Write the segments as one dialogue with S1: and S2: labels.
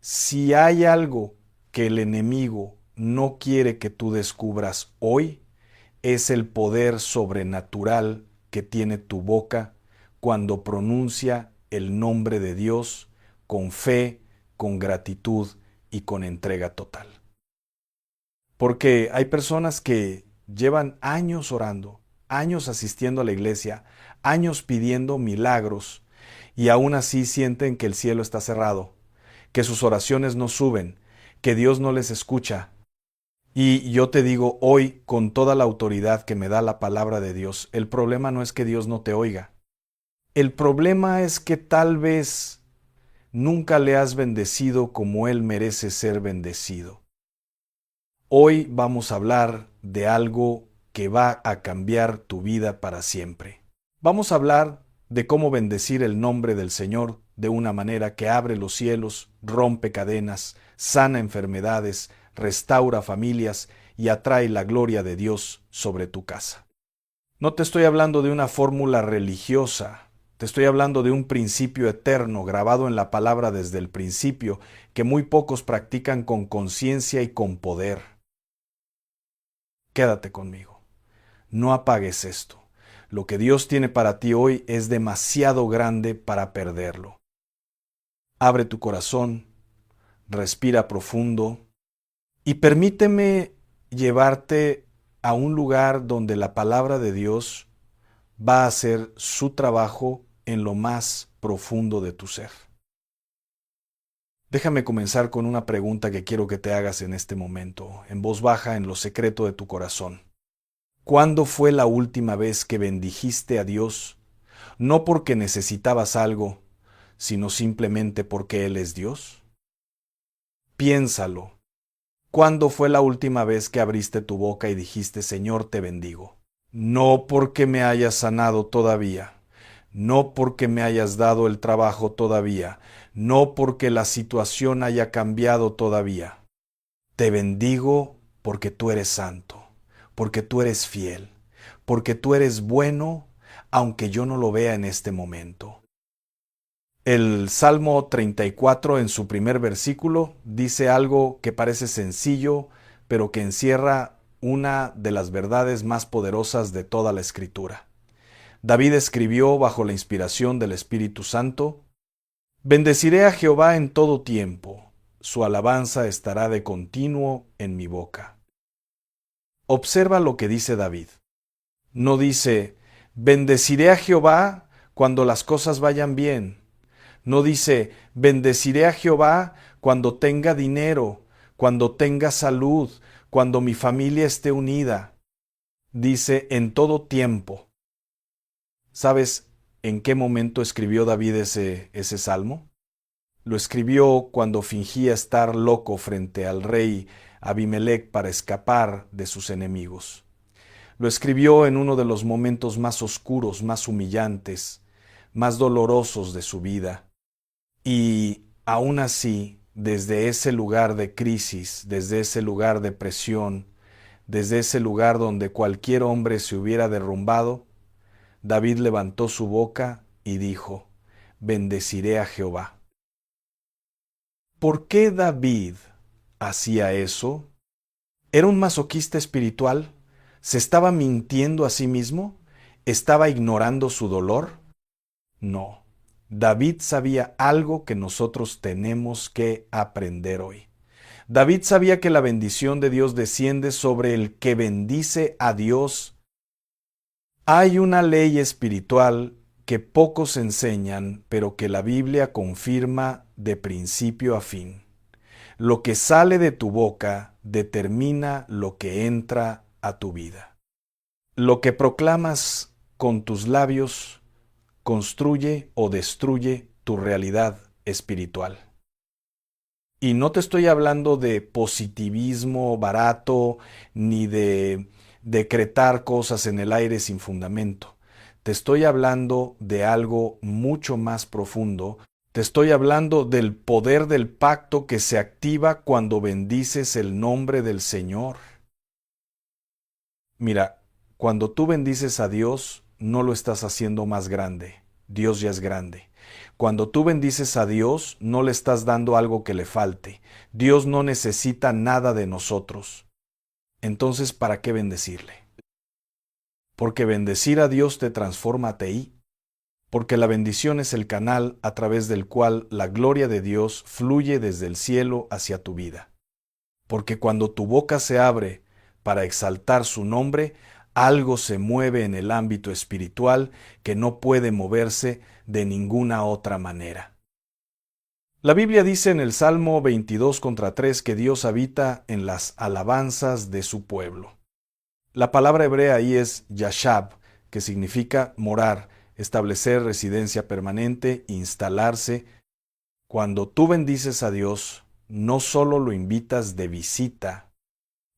S1: Si hay algo que el enemigo no quiere que tú descubras hoy, es el poder sobrenatural que tiene tu boca cuando pronuncia el nombre de Dios con fe, con gratitud y con entrega total. Porque hay personas que llevan años orando, años asistiendo a la iglesia, años pidiendo milagros y aún así sienten que el cielo está cerrado, que sus oraciones no suben, que Dios no les escucha. Y yo te digo hoy, con toda la autoridad que me da la palabra de Dios, el problema no es que Dios no te oiga. El problema es que tal vez nunca le has bendecido como Él merece ser bendecido. Hoy vamos a hablar de algo que va a cambiar tu vida para siempre. Vamos a hablar de cómo bendecir el nombre del Señor de una manera que abre los cielos, rompe cadenas, sana enfermedades, restaura familias y atrae la gloria de Dios sobre tu casa. No te estoy hablando de una fórmula religiosa, te estoy hablando de un principio eterno grabado en la palabra desde el principio que muy pocos practican con conciencia y con poder. Quédate conmigo. No apagues esto. Lo que Dios tiene para ti hoy es demasiado grande para perderlo. Abre tu corazón, respira profundo y permíteme llevarte a un lugar donde la palabra de Dios va a hacer su trabajo en lo más profundo de tu ser. Déjame comenzar con una pregunta que quiero que te hagas en este momento, en voz baja, en lo secreto de tu corazón. ¿Cuándo fue la última vez que bendijiste a Dios, no porque necesitabas algo, sino simplemente porque Él es Dios? Piénsalo. ¿Cuándo fue la última vez que abriste tu boca y dijiste, Señor, te bendigo? No porque me hayas sanado todavía, no porque me hayas dado el trabajo todavía, no porque la situación haya cambiado todavía. Te bendigo porque tú eres santo, porque tú eres fiel, porque tú eres bueno, aunque yo no lo vea en este momento. El Salmo 34 en su primer versículo dice algo que parece sencillo, pero que encierra una de las verdades más poderosas de toda la Escritura. David escribió bajo la inspiración del Espíritu Santo: Bendeciré a Jehová en todo tiempo, su alabanza estará de continuo en mi boca. Observa lo que dice David. No dice, bendeciré a Jehová cuando las cosas vayan bien. No dice, bendeciré a Jehová cuando tenga dinero, cuando tenga salud, cuando mi familia esté unida. Dice, en todo tiempo. ¿Sabes en qué momento escribió David ese salmo? Lo escribió cuando fingía estar loco frente al rey Abimelec para escapar de sus enemigos. Lo escribió en uno de los momentos más oscuros, más humillantes, más dolorosos de su vida. Y aún así, desde ese lugar de crisis, desde ese lugar de presión, desde ese lugar donde cualquier hombre se hubiera derrumbado, David levantó su boca y dijo, bendeciré a Jehová. ¿Por qué David hacía eso? ¿Era un masoquista espiritual? ¿Se estaba mintiendo a sí mismo? ¿Estaba ignorando su dolor? No. David sabía algo que nosotros tenemos que aprender hoy. David sabía que la bendición de Dios desciende sobre el que bendice a Dios. Hay una ley espiritual que pocos enseñan, pero que la Biblia confirma de principio a fin. Lo que sale de tu boca determina lo que entra a tu vida. Lo que proclamas con tus labios construye o destruye tu realidad espiritual. Y no te estoy hablando de positivismo barato ni de decretar cosas en el aire sin fundamento. Te estoy hablando de algo mucho más profundo. Te estoy hablando del poder del pacto que se activa cuando bendices el nombre del Señor. Mira, cuando tú bendices a Dios, no lo estás haciendo más grande. Dios ya es grande. Cuando tú bendices a Dios, no le estás dando algo que le falte. Dios no necesita nada de nosotros. Entonces, ¿para qué bendecirle? Porque bendecir a Dios te transforma a ti. Porque la bendición es el canal a través del cual la gloria de Dios fluye desde el cielo hacia tu vida. Porque cuando tu boca se abre para exaltar su nombre, algo se mueve en el ámbito espiritual que no puede moverse de ninguna otra manera. La Biblia dice en el Salmo 22:3 que Dios habita en las alabanzas de su pueblo. La palabra hebrea ahí es yashab, que significa morar, establecer residencia permanente, instalarse. Cuando tú bendices a Dios, no solo lo invitas de visita,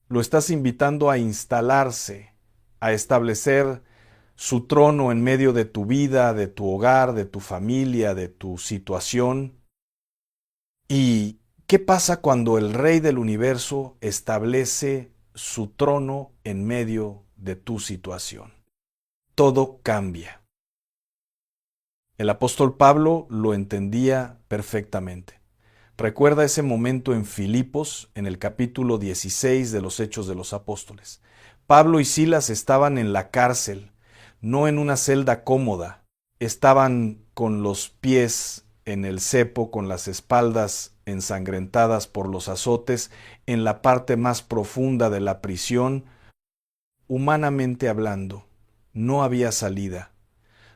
S1: lo estás invitando a instalarse, a establecer su trono en medio de tu vida, de tu hogar, de tu familia, de tu situación. ¿Y qué pasa cuando el Rey del Universo establece su trono en medio de tu situación? Todo cambia. El apóstol Pablo lo entendía perfectamente. Recuerda ese momento en Filipos, en el capítulo 16 de los Hechos de los Apóstoles. Pablo y Silas estaban en la cárcel, no en una celda cómoda. Estaban con los pies en el cepo, con las espaldas ensangrentadas por los azotes, en la parte más profunda de la prisión. Humanamente hablando, no había salida.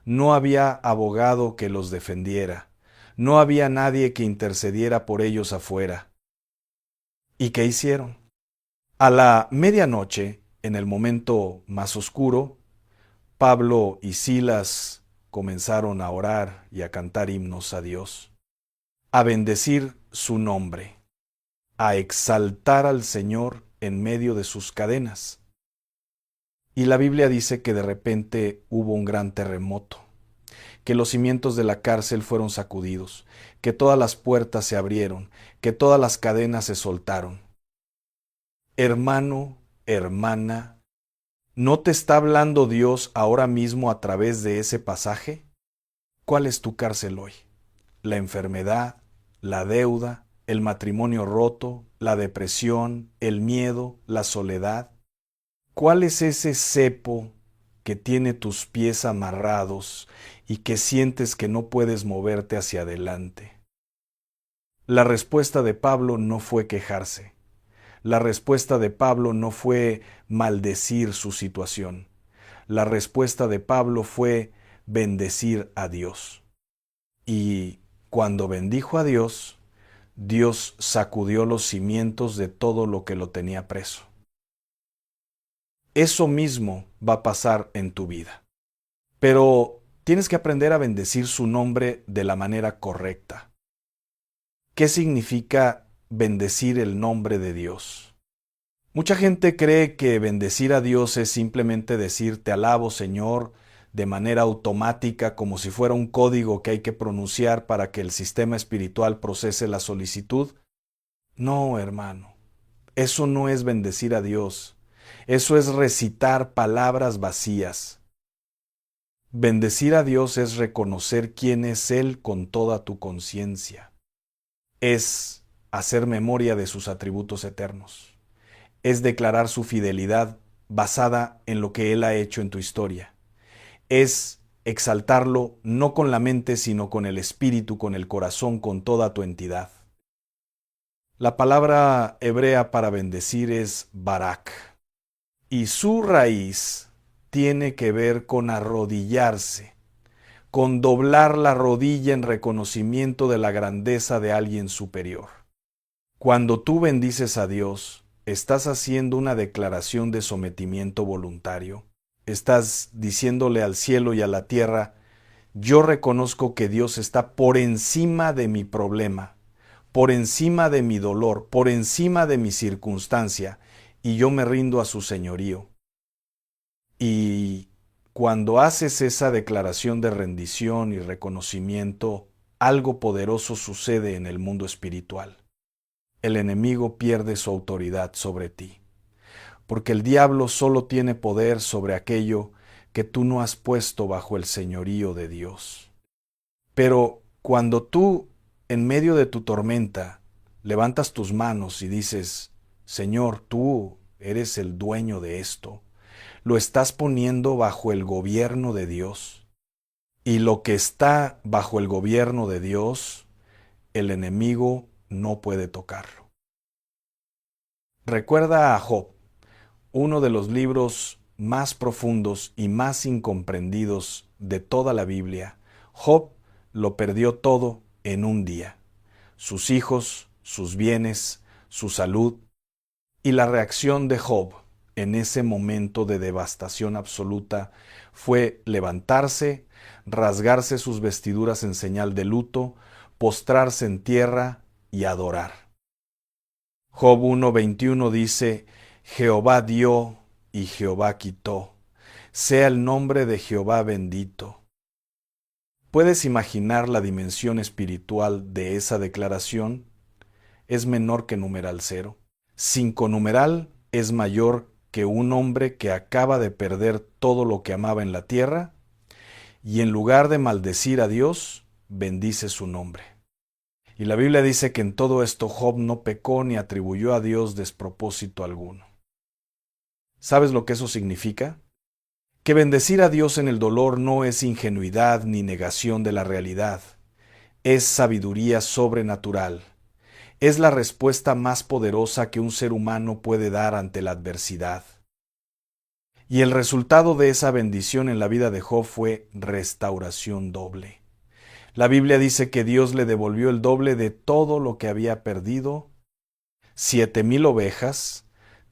S1: No había abogado que los defendiera. No había nadie que intercediera por ellos afuera. ¿Y qué hicieron? A la medianoche, en el momento más oscuro, Pablo y Silas comenzaron a orar y a cantar himnos a Dios, a bendecir su nombre, a exaltar al Señor en medio de sus cadenas. Y la Biblia dice que de repente hubo un gran terremoto, que los cimientos de la cárcel fueron sacudidos, que todas las puertas se abrieron, que todas las cadenas se soltaron. Hermano, hermana, ¿no te está hablando Dios ahora mismo a través de ese pasaje? ¿Cuál es tu cárcel hoy? ¿La enfermedad, la deuda, el matrimonio roto, la depresión, el miedo, la soledad? ¿Cuál es ese cepo que tiene tus pies amarrados y que sientes que no puedes moverte hacia adelante? La respuesta de Pablo no fue quejarse. La respuesta de Pablo no fue maldecir su situación. La respuesta de Pablo fue bendecir a Dios. Y cuando bendijo a Dios, Dios sacudió los cimientos de todo lo que lo tenía preso. Eso mismo va a pasar en tu vida. Pero tienes que aprender a bendecir su nombre de la manera correcta. ¿Qué significa bendecir el nombre de Dios? Mucha gente cree que bendecir a Dios es simplemente decir te alabo, Señor, de manera automática, como si fuera un código que hay que pronunciar para que el sistema espiritual procese la solicitud. No, hermano, eso no es bendecir a Dios. Eso es recitar palabras vacías. Bendecir a Dios es reconocer quién es Él con toda tu conciencia. Es hacer memoria de sus atributos eternos. Es declarar su fidelidad basada en lo que Él ha hecho en tu historia. Es exaltarlo no con la mente, sino con el espíritu, con el corazón, con toda tu entidad. La palabra hebrea para bendecir es barak, y su raíz tiene que ver con arrodillarse, con doblar la rodilla en reconocimiento de la grandeza de alguien superior. Cuando tú bendices a Dios, estás haciendo una declaración de sometimiento voluntario. Estás diciéndole al cielo y a la tierra, yo reconozco que Dios está por encima de mi problema, por encima de mi dolor, por encima de mi circunstancia, y yo me rindo a su señorío. Y cuando haces esa declaración de rendición y reconocimiento, algo poderoso sucede en el mundo espiritual. El enemigo pierde su autoridad sobre ti, porque el diablo solo tiene poder sobre aquello que tú no has puesto bajo el señorío de Dios. Pero Cuando tú, en medio de tu tormenta, levantas tus manos y dices, Señor, tú eres el dueño de esto, lo estás poniendo bajo el gobierno de Dios. Y lo que está bajo el gobierno de Dios, el enemigo no puede tocarlo. Recuerda a Job, uno de los libros más profundos y más incomprendidos de toda la Biblia. Job lo perdió todo en un día: sus hijos, sus bienes, su salud. Y la reacción de Job en ese momento de devastación absoluta fue levantarse, rasgarse sus vestiduras en señal de luto, postrarse en tierra y adorar. Job 1:21 dice, Jehová dio y Jehová quitó. Sea el nombre de Jehová bendito. ¿Puedes imaginar la dimensión espiritual de esa declaración? Es menor que numeral 0. 5 numeral es mayor que un hombre que acaba de perder todo lo que amaba en la tierra y en lugar de maldecir a Dios, bendice su nombre. Y la Biblia dice que en todo esto Job no pecó ni atribuyó a Dios despropósito alguno. ¿Sabes lo que eso significa? Que bendecir a Dios en el dolor no es ingenuidad ni negación de la realidad, es sabiduría sobrenatural. Es la respuesta más poderosa que un ser humano puede dar ante la adversidad. Y el resultado de esa bendición en la vida de Job fue restauración doble. La Biblia dice que Dios le devolvió el doble de todo lo que había perdido: 7,000 ovejas,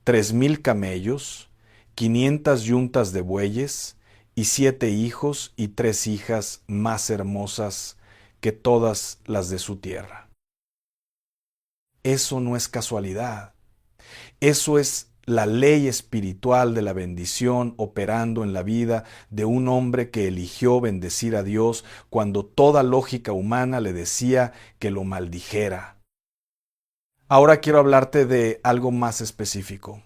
S1: 3,000 camellos, 500 yuntas de bueyes, y 7 hijos y 3 hijas más hermosas que todas las de su tierra. Eso no es casualidad. Eso es la ley espiritual de la bendición operando en la vida de un hombre que eligió bendecir a Dios cuando toda lógica humana le decía que lo maldijera. Ahora quiero hablarte de algo más específico.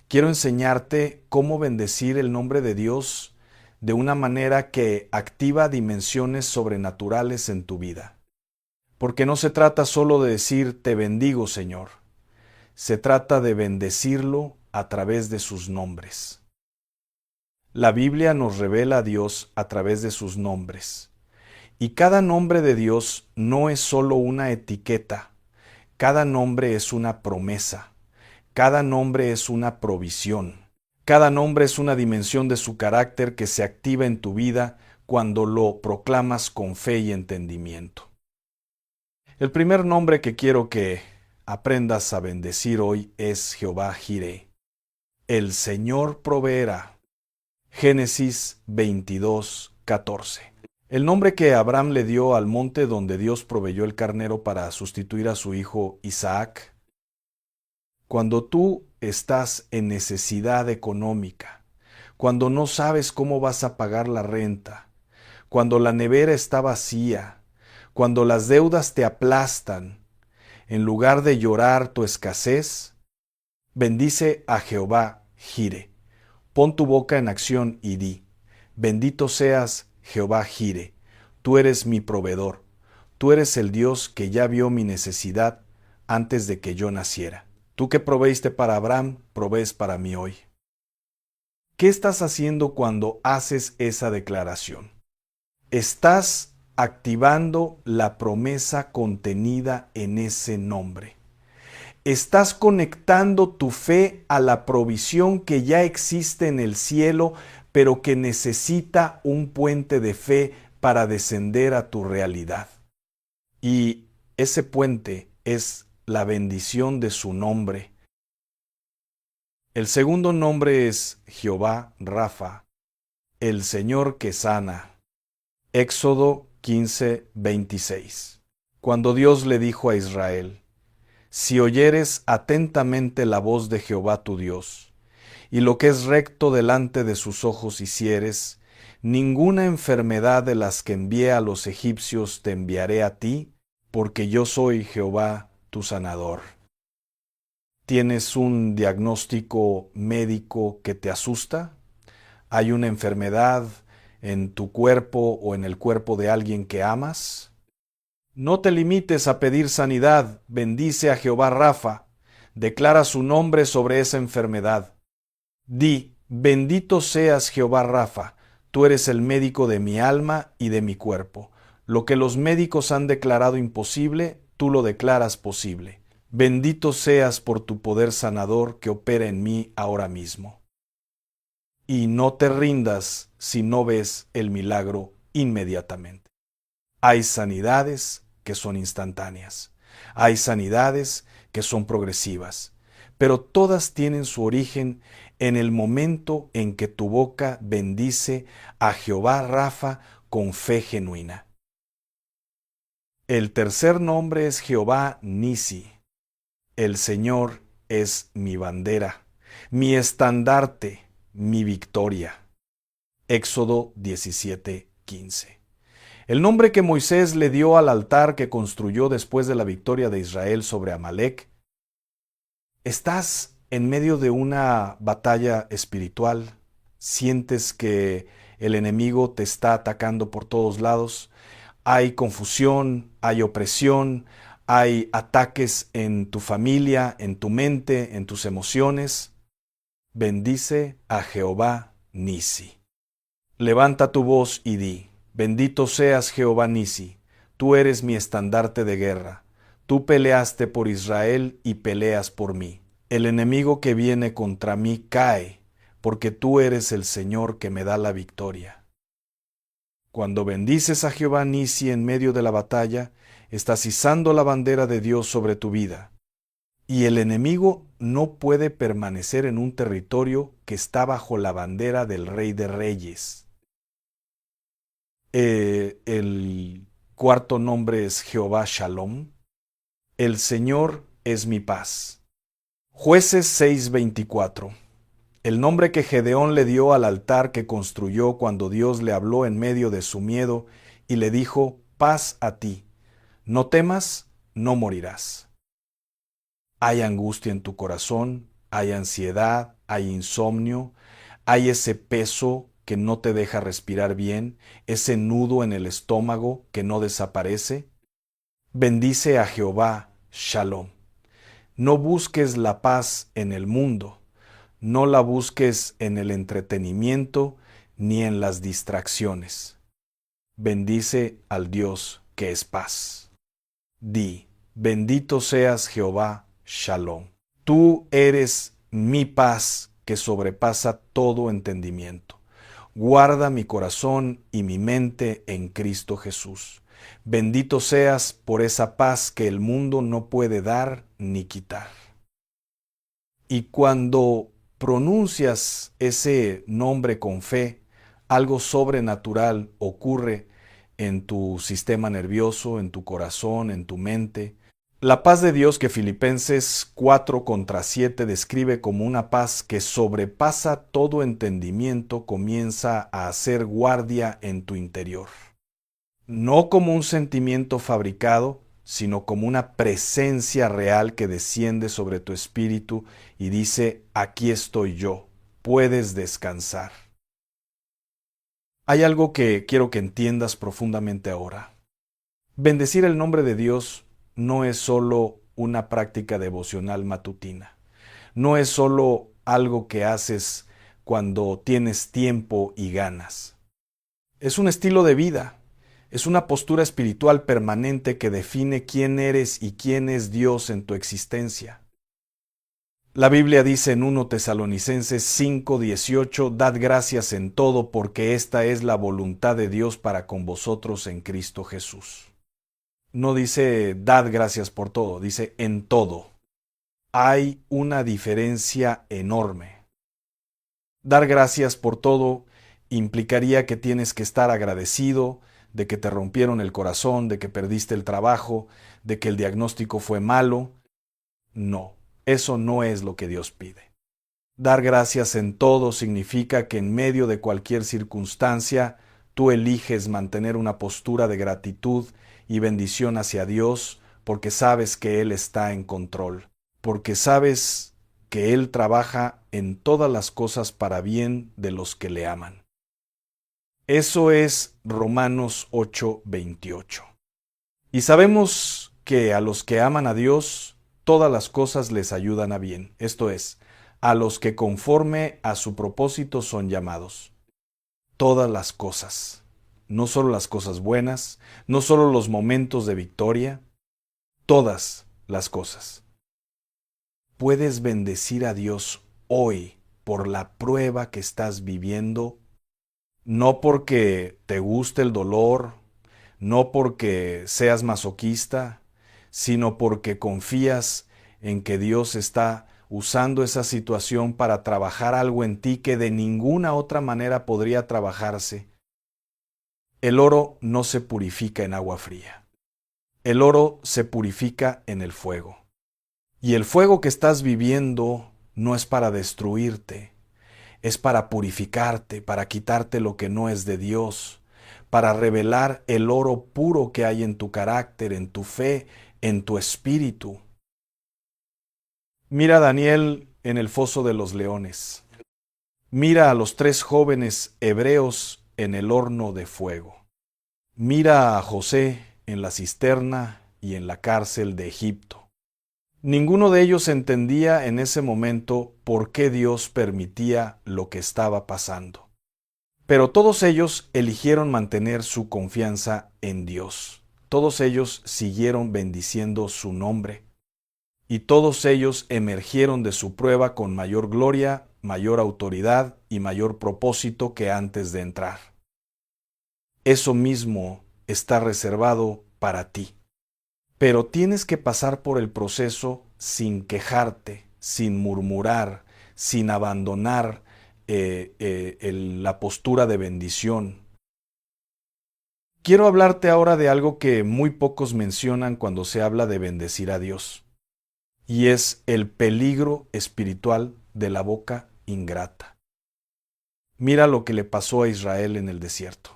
S1: Quiero enseñarte cómo bendecir el nombre de Dios de una manera que activa dimensiones sobrenaturales en tu vida. Porque no se trata solo de decir te bendigo, Señor. Se trata de bendecirlo a través de sus nombres. La Biblia nos revela a Dios a través de sus nombres. Y cada nombre de Dios no es solo una etiqueta. Cada nombre es una promesa. Cada nombre es una provisión. Cada nombre es una dimensión de su carácter que se activa en tu vida cuando lo proclamas con fe y entendimiento. El primer nombre que quiero que aprendas a bendecir hoy es Jehová Jireh. El Señor proveerá. Génesis 22:14. El nombre que Abraham le dio al monte donde Dios proveyó el carnero para sustituir a su hijo Isaac. Cuando tú estás en necesidad económica, cuando no sabes cómo vas a pagar la renta, cuando la nevera está vacía, cuando las deudas te aplastan, en lugar de llorar tu escasez, bendice a Jehová Jireh. Pon tu boca en acción y di: bendito seas, Jehová Jireh, tú eres mi proveedor, tú eres el Dios que ya vio mi necesidad antes de que yo naciera. Tú que proveíste para Abraham, provees para mí hoy. ¿Qué estás haciendo cuando haces esa declaración? Estás activando la promesa contenida en ese nombre. Estás conectando tu fe a la provisión que ya existe en el cielo, pero que necesita un puente de fe para descender a tu realidad. Y ese puente es la bendición de su nombre. El segundo nombre es Jehová Rafa, el Señor que sana. Éxodo 15:26. Cuando Dios le dijo a Israel: si oyeres atentamente la voz de Jehová tu Dios, y lo que es recto delante de sus ojos hicieres, ninguna enfermedad de las que envié a los egipcios te enviaré a ti, porque yo soy Jehová tu sanador. ¿Tienes un diagnóstico médico que te asusta? ¿Hay una enfermedad en tu cuerpo o en el cuerpo de alguien que amas? No te limites a pedir sanidad, bendice a Jehová Rafa, declara su nombre sobre esa enfermedad. Di, bendito seas Jehová Rafa, tú eres el médico de mi alma y de mi cuerpo. Lo que los médicos han declarado imposible, tú lo declaras posible. Bendito seas por tu poder sanador que opera en mí ahora mismo. Y no te rindas si no ves el milagro inmediatamente. Hay sanidades que son instantáneas. Hay sanidades que son progresivas. Pero todas tienen su origen en el momento en que tu boca bendice a Jehová Rafa con fe genuina. El tercer nombre es Jehová Nisi. El Señor es mi bandera, mi estandarte, mi victoria. Éxodo 17:15. El nombre que Moisés le dio al altar que construyó después de la victoria de Israel sobre Amalec. Estás en medio de una batalla espiritual, sientes que el enemigo te está atacando por todos lados, hay confusión, hay opresión, hay ataques en tu familia, en tu mente, en tus emociones. Bendice a Jehová Nisi. Levanta tu voz y di, bendito seas Jehová Nisi, tú eres mi estandarte de guerra. Tú peleaste por Israel y peleas por mí. El enemigo que viene contra mí cae, porque tú eres el Señor que me da la victoria. Cuando bendices a Jehová Nisi en medio de la batalla, estás izando la bandera de Dios sobre tu vida. Y el enemigo no puede permanecer en un territorio que está bajo la bandera del Rey de Reyes. El cuarto nombre es Jehová Shalom. El Señor es mi paz. Jueces 6:24. El nombre que Gedeón le dio al altar que construyó cuando Dios le habló en medio de su miedo y le dijo, paz a ti, no temas, no morirás. Hay angustia en tu corazón, hay ansiedad, hay insomnio, hay ese peso que no te deja respirar bien, ese nudo en el estómago que no desaparece. Bendice a Jehová, Shalom. No busques la paz en el mundo, no la busques en el entretenimiento ni en las distracciones. Bendice al Dios que es paz. Di, bendito seas Jehová, Shalom. Tú eres mi paz que sobrepasa todo entendimiento. Guarda mi corazón y mi mente en Cristo Jesús. Bendito seas por esa paz que el mundo no puede dar ni quitar. Y cuando pronuncias ese nombre con fe, algo sobrenatural ocurre en tu sistema nervioso, en tu corazón, en tu mente. La paz de Dios que Filipenses 4:7 describe como una paz que sobrepasa todo entendimiento comienza a hacer guardia en tu interior. No como un sentimiento fabricado, sino como una presencia real que desciende sobre tu espíritu y dice, aquí estoy yo, puedes descansar. Hay algo que quiero que entiendas profundamente ahora. Bendecir el nombre de Dios no es solo una práctica devocional matutina. No es solo algo que haces cuando tienes tiempo y ganas. Es un estilo de vida. Es una postura espiritual permanente que define quién eres y quién es Dios en tu existencia. La Biblia dice en 1 Tesalonicenses 5:18, dad gracias en todo porque esta es la voluntad de Dios para con vosotros en Cristo Jesús. No dice dad gracias por todo, dice en todo. Hay una diferencia enorme. Dar gracias por todo implicaría que tienes que estar agradecido de que te rompieron el corazón, de que perdiste el trabajo, de que el diagnóstico fue malo. No, eso no es lo que Dios pide. Dar gracias en todo significa que en medio de cualquier circunstancia tú eliges mantener una postura de gratitud y bendición hacia Dios porque sabes que Él está en control, porque sabes que Él trabaja en todas las cosas para bien de los que le aman. Eso es Romanos 8:28. Y sabemos que a los que aman a Dios, todas las cosas les ayudan a bien. Esto es, a los que conforme a su propósito son llamados. Todas las cosas. No solo las cosas buenas, no solo los momentos de victoria, todas las cosas. Puedes bendecir a Dios hoy por la prueba que estás viviendo, no porque te guste el dolor, no porque seas masoquista, sino porque confías en que Dios está usando esa situación para trabajar algo en ti que de ninguna otra manera podría trabajarse. El oro no se purifica en agua fría. El oro se purifica en el fuego. Y el fuego que estás viviendo no es para destruirte, es para purificarte, para quitarte lo que no es de Dios, para revelar el oro puro que hay en tu carácter, en tu fe, en tu espíritu. Mira a Daniel en el foso de los leones. Mira a los 3 jóvenes hebreos en el horno de fuego. Mira a José en la cisterna y en la cárcel de Egipto. Ninguno de ellos entendía en ese momento por qué Dios permitía lo que estaba pasando. Pero todos ellos eligieron mantener su confianza en Dios. Todos ellos siguieron bendiciendo su nombre. Y todos ellos emergieron de su prueba con mayor gloria, mayor autoridad y mayor propósito que antes de entrar. Eso mismo está reservado para ti. Pero tienes que pasar por el proceso sin quejarte, sin murmurar, sin abandonar la postura de bendición. Quiero hablarte ahora de algo que muy pocos mencionan cuando se habla de bendecir a Dios, y es el peligro espiritual de la boca ingrata. Mira lo que le pasó a Israel en el desierto.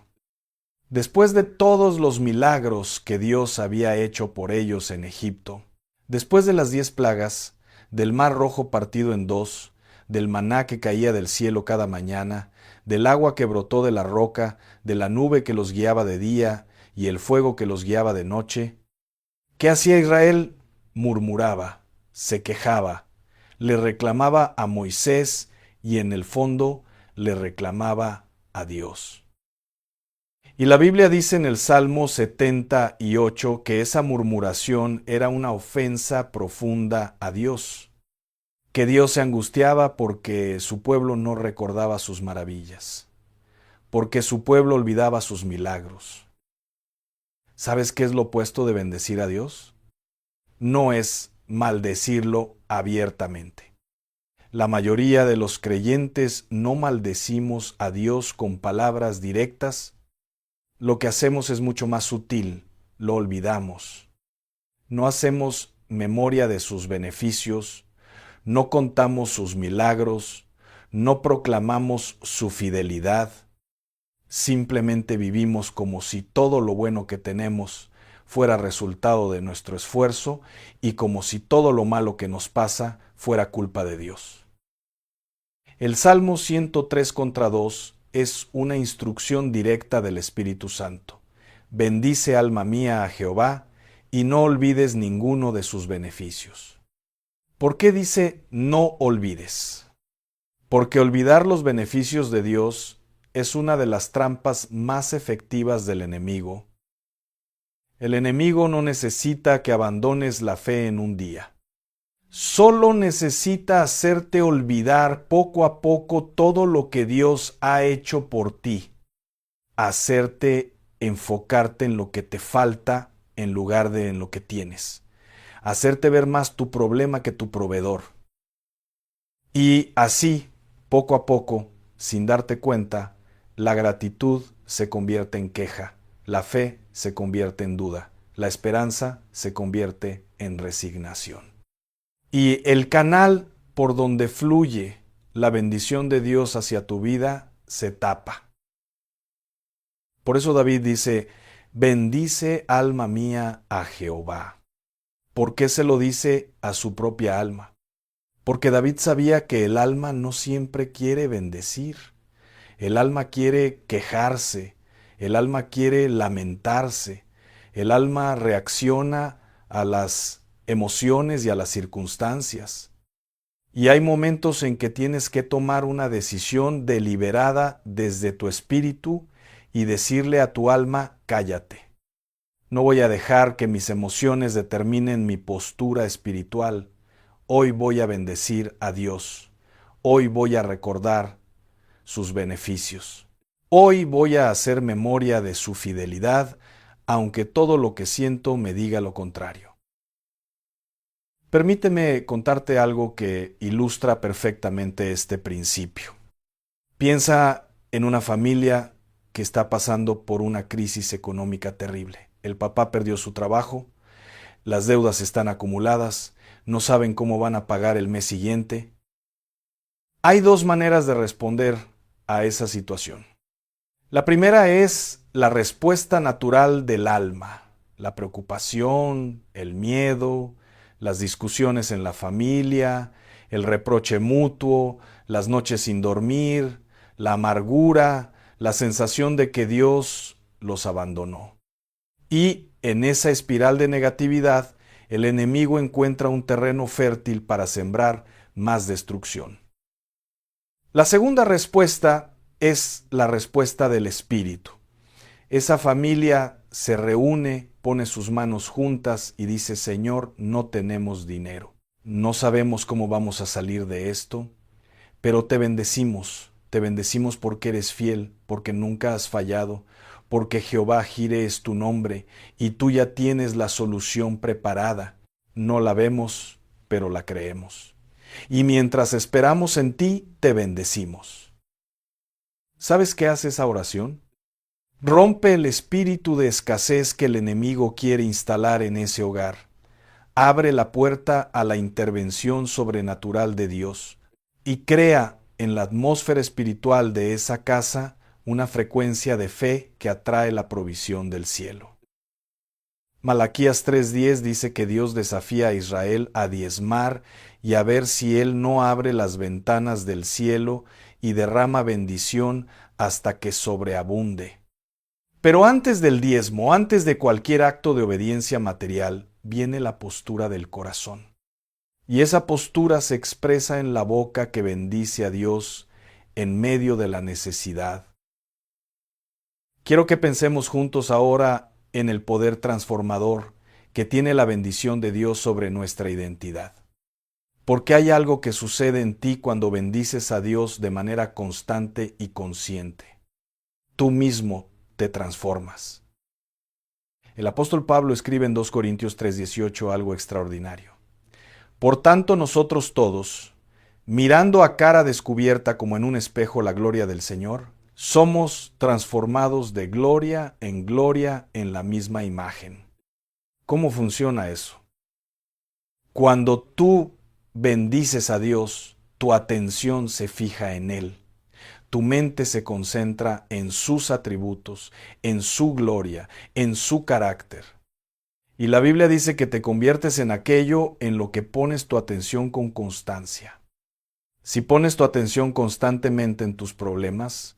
S1: Después de todos los milagros que Dios había hecho por ellos en Egipto, después de las 10 plagas, del mar rojo partido en 2, del maná que caía del cielo cada mañana, del agua que brotó de la roca, de la nube que los guiaba de día y el fuego que los guiaba de noche, ¿qué hacía Israel? Murmuraba, se quejaba, le reclamaba a Moisés y en el fondo le reclamaba a Dios. Y la Biblia dice en el Salmo 78 que esa murmuración era una ofensa profunda a Dios, que Dios se angustiaba porque su pueblo no recordaba sus maravillas, porque su pueblo olvidaba sus milagros. ¿Sabes qué es lo opuesto de bendecir a Dios? No es maldecirlo abiertamente. La mayoría de los creyentes no maldecimos a Dios con palabras directas. Lo que hacemos es mucho más sutil, lo olvidamos. No hacemos memoria de sus beneficios, no contamos sus milagros, no proclamamos su fidelidad. Simplemente vivimos como si todo lo bueno que tenemos fuera resultado de nuestro esfuerzo y como si todo lo malo que nos pasa fuera culpa de Dios. El Salmo 103:2 es una instrucción directa del Espíritu Santo. Bendice, alma mía, a Jehová, y no olvides ninguno de sus beneficios. ¿Por qué dice no olvides? Porque olvidar los beneficios de Dios es una de las trampas más efectivas del enemigo. El enemigo no necesita que abandones la fe en un día. Solo necesita hacerte olvidar poco a poco todo lo que Dios ha hecho por ti. Hacerte enfocarte en lo que te falta en lugar de en lo que tienes. Hacerte ver más tu problema que tu proveedor. Y así, poco a poco, sin darte cuenta, la gratitud se convierte en queja, la fe se convierte en duda, la esperanza se convierte en resignación. Y el canal por donde fluye la bendición de Dios hacia tu vida se tapa. Por eso David dice, bendice alma mía a Jehová. ¿Por qué se lo dice a su propia alma? Porque David sabía que el alma no siempre quiere bendecir. El alma quiere quejarse, el alma quiere lamentarse, El alma reacciona a las emociones y a las circunstancias. Y hay momentos en que tienes que tomar una decisión deliberada desde tu espíritu y decirle a tu alma, cállate. No voy a dejar que mis emociones determinen mi postura espiritual. Hoy voy a bendecir a Dios. Hoy voy a recordar sus beneficios. Hoy voy a hacer memoria de su fidelidad, aunque todo lo que siento me diga lo contrario. Permíteme contarte algo que ilustra perfectamente este principio. Piensa en una familia que está pasando por una crisis económica terrible. El papá perdió su trabajo, las deudas están acumuladas, no saben cómo van a pagar el mes siguiente. Hay dos maneras de responder a esa situación. La primera es la respuesta natural del alma, la preocupación, el miedo, las discusiones en la familia, el reproche mutuo, las noches sin dormir, la amargura, la sensación de que Dios los abandonó. Y en esa espiral de negatividad, el enemigo encuentra un terreno fértil para sembrar más destrucción. La segunda respuesta es la respuesta del Espíritu. Esa familia se reúne, pone sus manos juntas y dice, Señor, no tenemos dinero. No sabemos cómo vamos a salir de esto, pero te bendecimos porque eres fiel, porque nunca has fallado, porque Jehová Jireh es tu nombre y tú ya tienes la solución preparada. No la vemos, pero la creemos. Y mientras esperamos en ti, te bendecimos. ¿Sabes qué hace esa oración? Rompe el espíritu de escasez que el enemigo quiere instalar en ese hogar. Abre la puerta a la intervención sobrenatural de Dios y crea en la atmósfera espiritual de esa casa una frecuencia de fe que atrae la provisión del cielo. Malaquías 3:10 dice que Dios desafía a Israel a diezmar y a ver si Él no abre las ventanas del cielo y derrama bendición hasta que sobreabunde. Pero antes del diezmo, antes de cualquier acto de obediencia material, viene la postura del corazón. Y esa postura se expresa en la boca que bendice a Dios en medio de la necesidad. Quiero que pensemos juntos ahora en el poder transformador que tiene la bendición de Dios sobre nuestra identidad. Porque hay algo que sucede en ti cuando bendices a Dios de manera constante y consciente. Tú mismo te transformas. El apóstol Pablo escribe en 2 Corintios 3:18 algo extraordinario. Por tanto, nosotros todos, mirando a cara descubierta como en un espejo la gloria del Señor, somos transformados de gloria en la misma imagen. ¿Cómo funciona eso? Cuando tú bendices a Dios, tu atención se fija en Él. Tu mente se concentra en sus atributos, en su gloria, en su carácter. Y la Biblia dice que te conviertes en aquello en lo que pones tu atención con constancia. Si pones tu atención constantemente en tus problemas,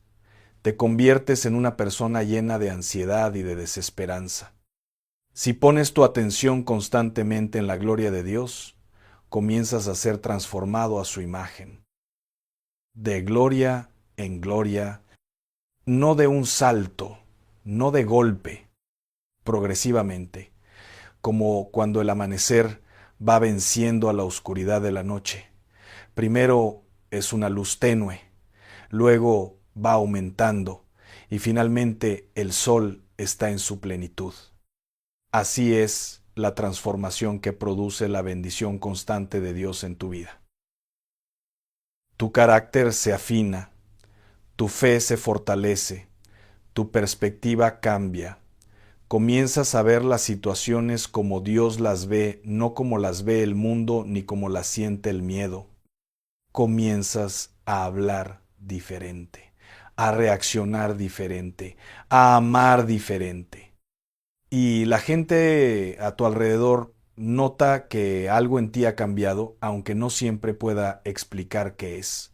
S1: te conviertes en una persona llena de ansiedad y de desesperanza. Si pones tu atención constantemente en la gloria de Dios, comienzas a ser transformado a su imagen. De gloria en gloria, no de un salto, no de golpe, progresivamente, como cuando el amanecer va venciendo a la oscuridad de la noche. Primero es una luz tenue, luego va aumentando y finalmente el sol está en su plenitud. Así es la transformación que produce la bendición constante de Dios en tu vida. Tu carácter se afina, tu fe se fortalece, tu perspectiva cambia. Comienzas a ver las situaciones como Dios las ve, no como las ve el mundo ni como las siente el miedo. Comienzas a hablar diferente, a reaccionar diferente, a amar diferente. Y la gente a tu alrededor nota que algo en ti ha cambiado, aunque no siempre pueda explicar qué es.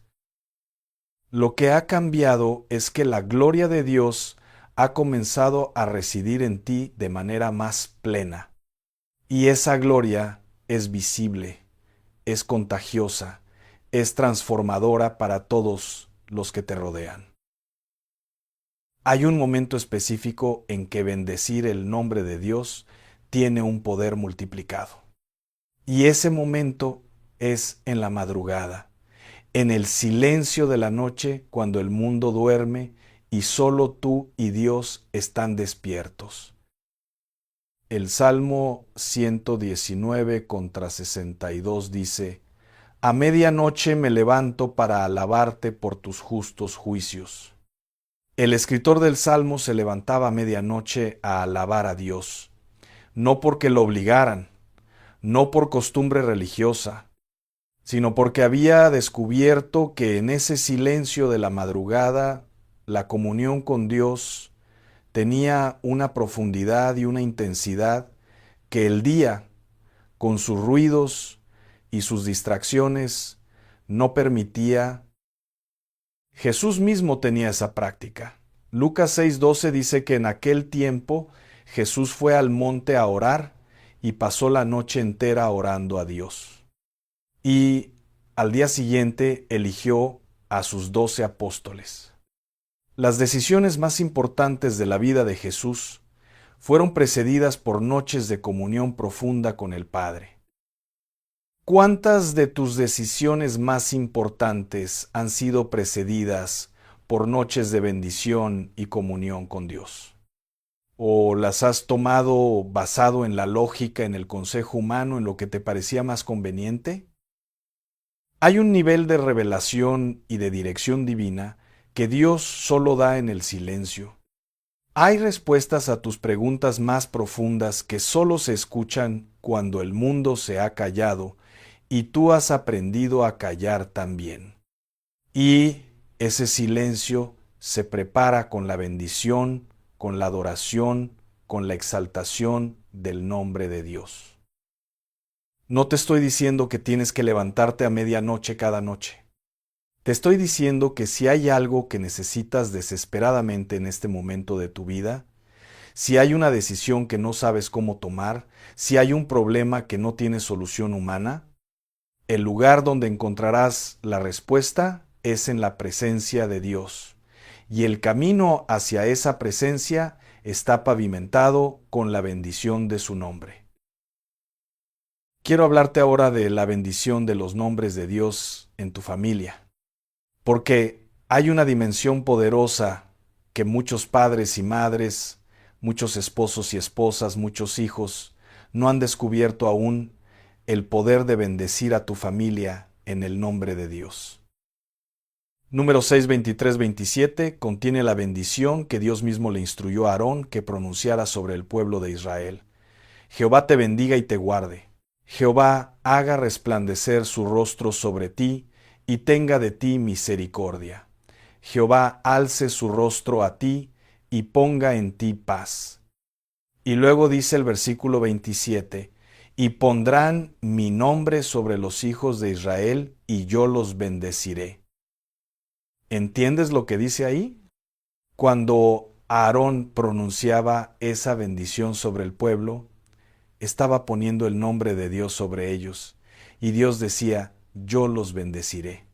S1: Lo que ha cambiado es que la gloria de Dios ha comenzado a residir en ti de manera más plena. Y esa gloria es visible, es contagiosa, es transformadora para todos los que te rodean. Hay un momento específico en que bendecir el nombre de Dios tiene un poder multiplicado. Y ese momento es en la madrugada, en el silencio de la noche, cuando el mundo duerme y solo tú y Dios están despiertos. El Salmo 119 contra 62 dice: A medianoche me levanto para alabarte por tus justos juicios. El escritor del Salmo se levantaba a medianoche a alabar a Dios, no porque lo obligaran, no por costumbre religiosa, sino porque había descubierto que en ese silencio de la madrugada la comunión con Dios tenía una profundidad y una intensidad que el día, con sus ruidos y sus distracciones, no permitía. Jesús mismo tenía esa práctica. Lucas 6:12 dice que en aquel tiempo Jesús fue al monte a orar y pasó la noche entera orando a Dios. Y al día siguiente eligió a sus 12 apóstoles. Las decisiones más importantes de la vida de Jesús fueron precedidas por noches de comunión profunda con el Padre. ¿Cuántas de tus decisiones más importantes han sido precedidas por noches de bendición y comunión con Dios? ¿O las has tomado basado en la lógica, en el consejo humano, en lo que te parecía más conveniente? Hay un nivel de revelación y de dirección divina que Dios solo da en el silencio. Hay respuestas a tus preguntas más profundas que solo se escuchan cuando el mundo se ha callado y tú has aprendido a callar también. Y ese silencio se prepara con la bendición, con la adoración, con la exaltación del nombre de Dios. No te estoy diciendo que tienes que levantarte a medianoche cada noche. Te estoy diciendo que si hay algo que necesitas desesperadamente en este momento de tu vida, si hay una decisión que no sabes cómo tomar, si hay un problema que no tiene solución humana, el lugar donde encontrarás la respuesta es en la presencia de Dios, y el camino hacia esa presencia está pavimentado con la bendición de su nombre. Quiero hablarte ahora de la bendición de los nombres de Dios en tu familia. Porque hay una dimensión poderosa que muchos padres y madres, muchos esposos y esposas, muchos hijos no han descubierto aún, el poder de bendecir a tu familia en el nombre de Dios. Números 6, 23, 27 contiene la bendición que Dios mismo le instruyó a Aarón que pronunciara sobre el pueblo de Israel. Jehová te bendiga y te guarde. Jehová haga resplandecer su rostro sobre ti y tenga de ti misericordia. Jehová alce su rostro a ti y ponga en ti paz. Y luego dice el versículo 27, y pondrán mi nombre sobre los hijos de Israel y yo los bendeciré. ¿Entiendes lo que dice ahí? Cuando Aarón pronunciaba esa bendición sobre el pueblo, estaba poniendo el nombre de Dios sobre ellos, y Dios decía: yo los bendeciré.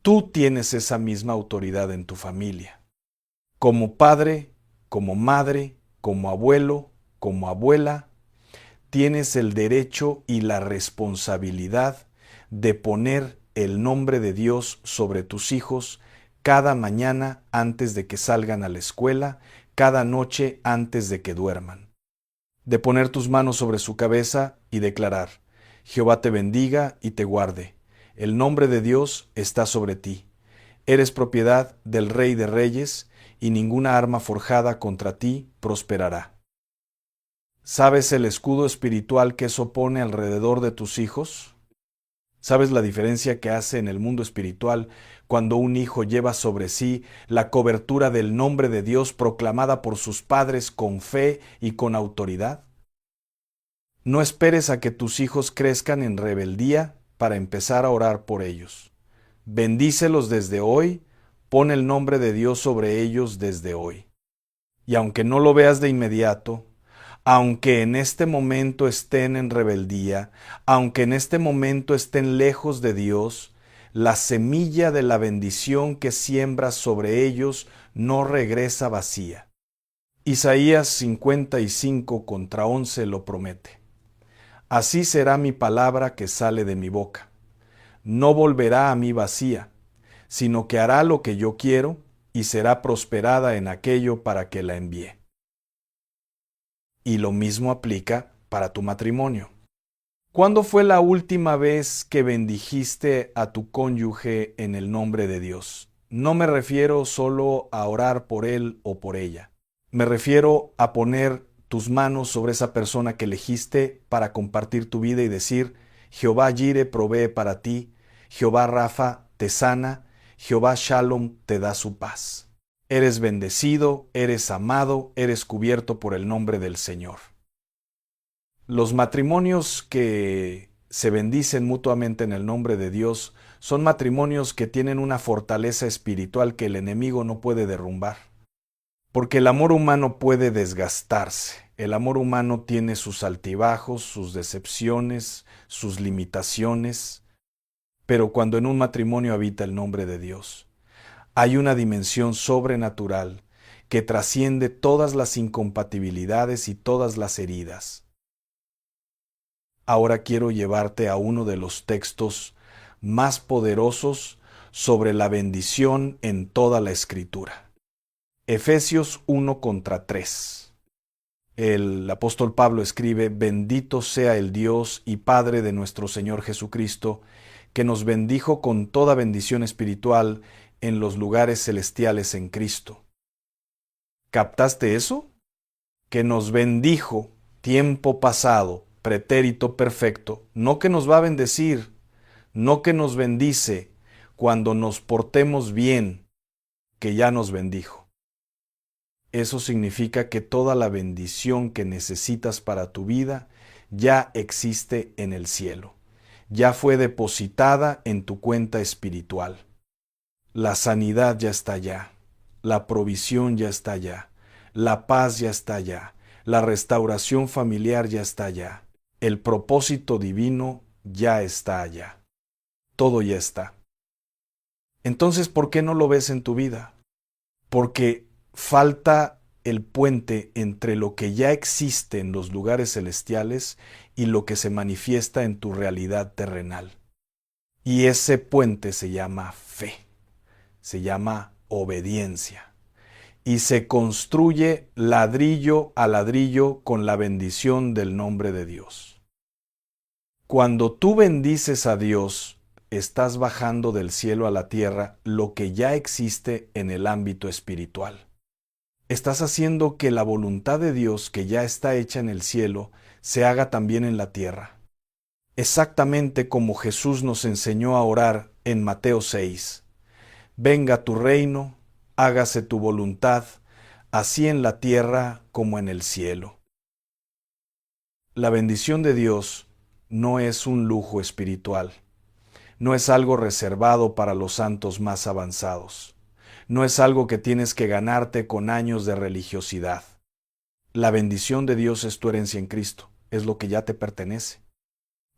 S1: Tú tienes esa misma autoridad en tu familia. Como padre, como madre, como abuelo, como abuela, tienes el derecho y la responsabilidad de poner el nombre de Dios sobre tus hijos cada mañana antes de que salgan a la escuela, cada noche antes de que duerman. De poner tus manos sobre su cabeza y declarar: Jehová te bendiga y te guarde. El nombre de Dios está sobre ti. Eres propiedad del Rey de Reyes, y ninguna arma forjada contra ti prosperará. ¿Sabes el escudo espiritual que eso pone alrededor de tus hijos? ¿Sabes la diferencia que hace en el mundo espiritual cuando un hijo lleva sobre sí la cobertura del nombre de Dios proclamada por sus padres con fe y con autoridad? No esperes a que tus hijos crezcan en rebeldía para empezar a orar por ellos. Bendícelos desde hoy, pon el nombre de Dios sobre ellos desde hoy. y aunque no lo veas de inmediato, aunque en este momento estén en rebeldía, aunque en este momento estén lejos de Dios, la semilla de la bendición que siembras sobre ellos no regresa vacía. Isaías 55:11 lo promete. Así será mi palabra que sale de mi boca. No volverá a mí vacía, sino que hará lo que yo quiero y será prosperada en aquello para que la envíe. Y lo mismo aplica para tu matrimonio. ¿Cuándo fue la última vez que bendijiste a tu cónyuge en el nombre de Dios? No me refiero solo a orar por él o por ella. Me refiero a poner tus manos sobre esa persona que elegiste para compartir tu vida y decir: Jehová Jire provee para ti, Jehová Rafa te sana, Jehová Shalom te da su paz. Eres bendecido, eres amado, eres cubierto por el nombre del Señor. Los matrimonios que se bendicen mutuamente en el nombre de Dios son matrimonios que tienen una fortaleza espiritual que el enemigo no puede derrumbar. Porque el amor humano puede desgastarse. El amor humano tiene sus altibajos, sus decepciones, sus limitaciones. Pero cuando en un matrimonio habita el nombre de Dios, hay una dimensión sobrenatural que trasciende todas las incompatibilidades y todas las heridas. Ahora quiero llevarte a uno de los textos más poderosos sobre la bendición en toda la Escritura. Efesios 1:3. El apóstol Pablo escribe: Bendito sea el Dios y Padre de nuestro Señor Jesucristo, que nos bendijo con toda bendición espiritual en los lugares celestiales en Cristo. ¿Captaste eso? Que nos bendijo, tiempo pasado, pretérito perfecto, no que nos va a bendecir, no que nos bendice cuando nos portemos bien, que ya nos bendijo. Eso significa que toda la bendición que necesitas para tu vida ya existe en el cielo, ya fue depositada en tu cuenta espiritual. La sanidad ya está allá, la provisión ya está allá, la paz ya está allá, la restauración familiar ya está allá, el propósito divino ya está allá. Todo ya está. Entonces, ¿por qué no lo ves en tu vida? Porque falta el puente entre lo que ya existe en los lugares celestiales y lo que se manifiesta en tu realidad terrenal. Y ese puente se llama fe, se llama obediencia. Y se construye ladrillo a ladrillo con la bendición del nombre de Dios. Cuando tú bendices a Dios, estás bajando del cielo a la tierra lo que ya existe en el ámbito espiritual. Estás haciendo que la voluntad de Dios, que ya está hecha en el cielo, se haga también en la tierra. Exactamente como Jesús nos enseñó a orar en Mateo 6. Venga tu reino, hágase tu voluntad, así en la tierra como en el cielo. La bendición de Dios no es un lujo espiritual, no es algo reservado para los santos más avanzados, no es algo que tienes que ganarte con años de religiosidad. La bendición de Dios es tu herencia en Cristo, es lo que ya te pertenece.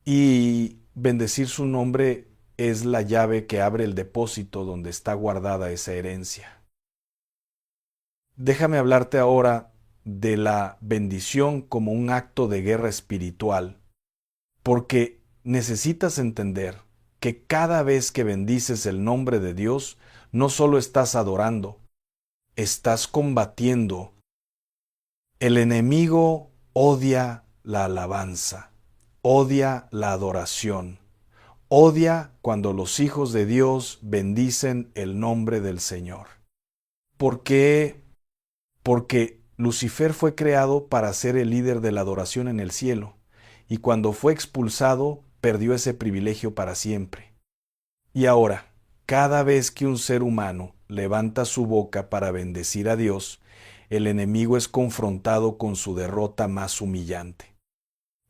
S1: Y bendecir su nombre es la llave que abre el depósito donde está guardada esa herencia. Déjame hablarte ahora de la bendición como un acto de guerra espiritual, porque necesitas entender que cada vez que bendices el nombre de Dios, no solo estás adorando, estás combatiendo. El enemigo odia la alabanza, odia la adoración, odia cuando los hijos de Dios bendicen el nombre del Señor. ¿Por qué? Porque Lucifer fue creado para ser el líder de la adoración en el cielo, y cuando fue expulsado, perdió ese privilegio para siempre. Y ahora, cada vez que un ser humano levanta su boca para bendecir a Dios, el enemigo es confrontado con su derrota más humillante.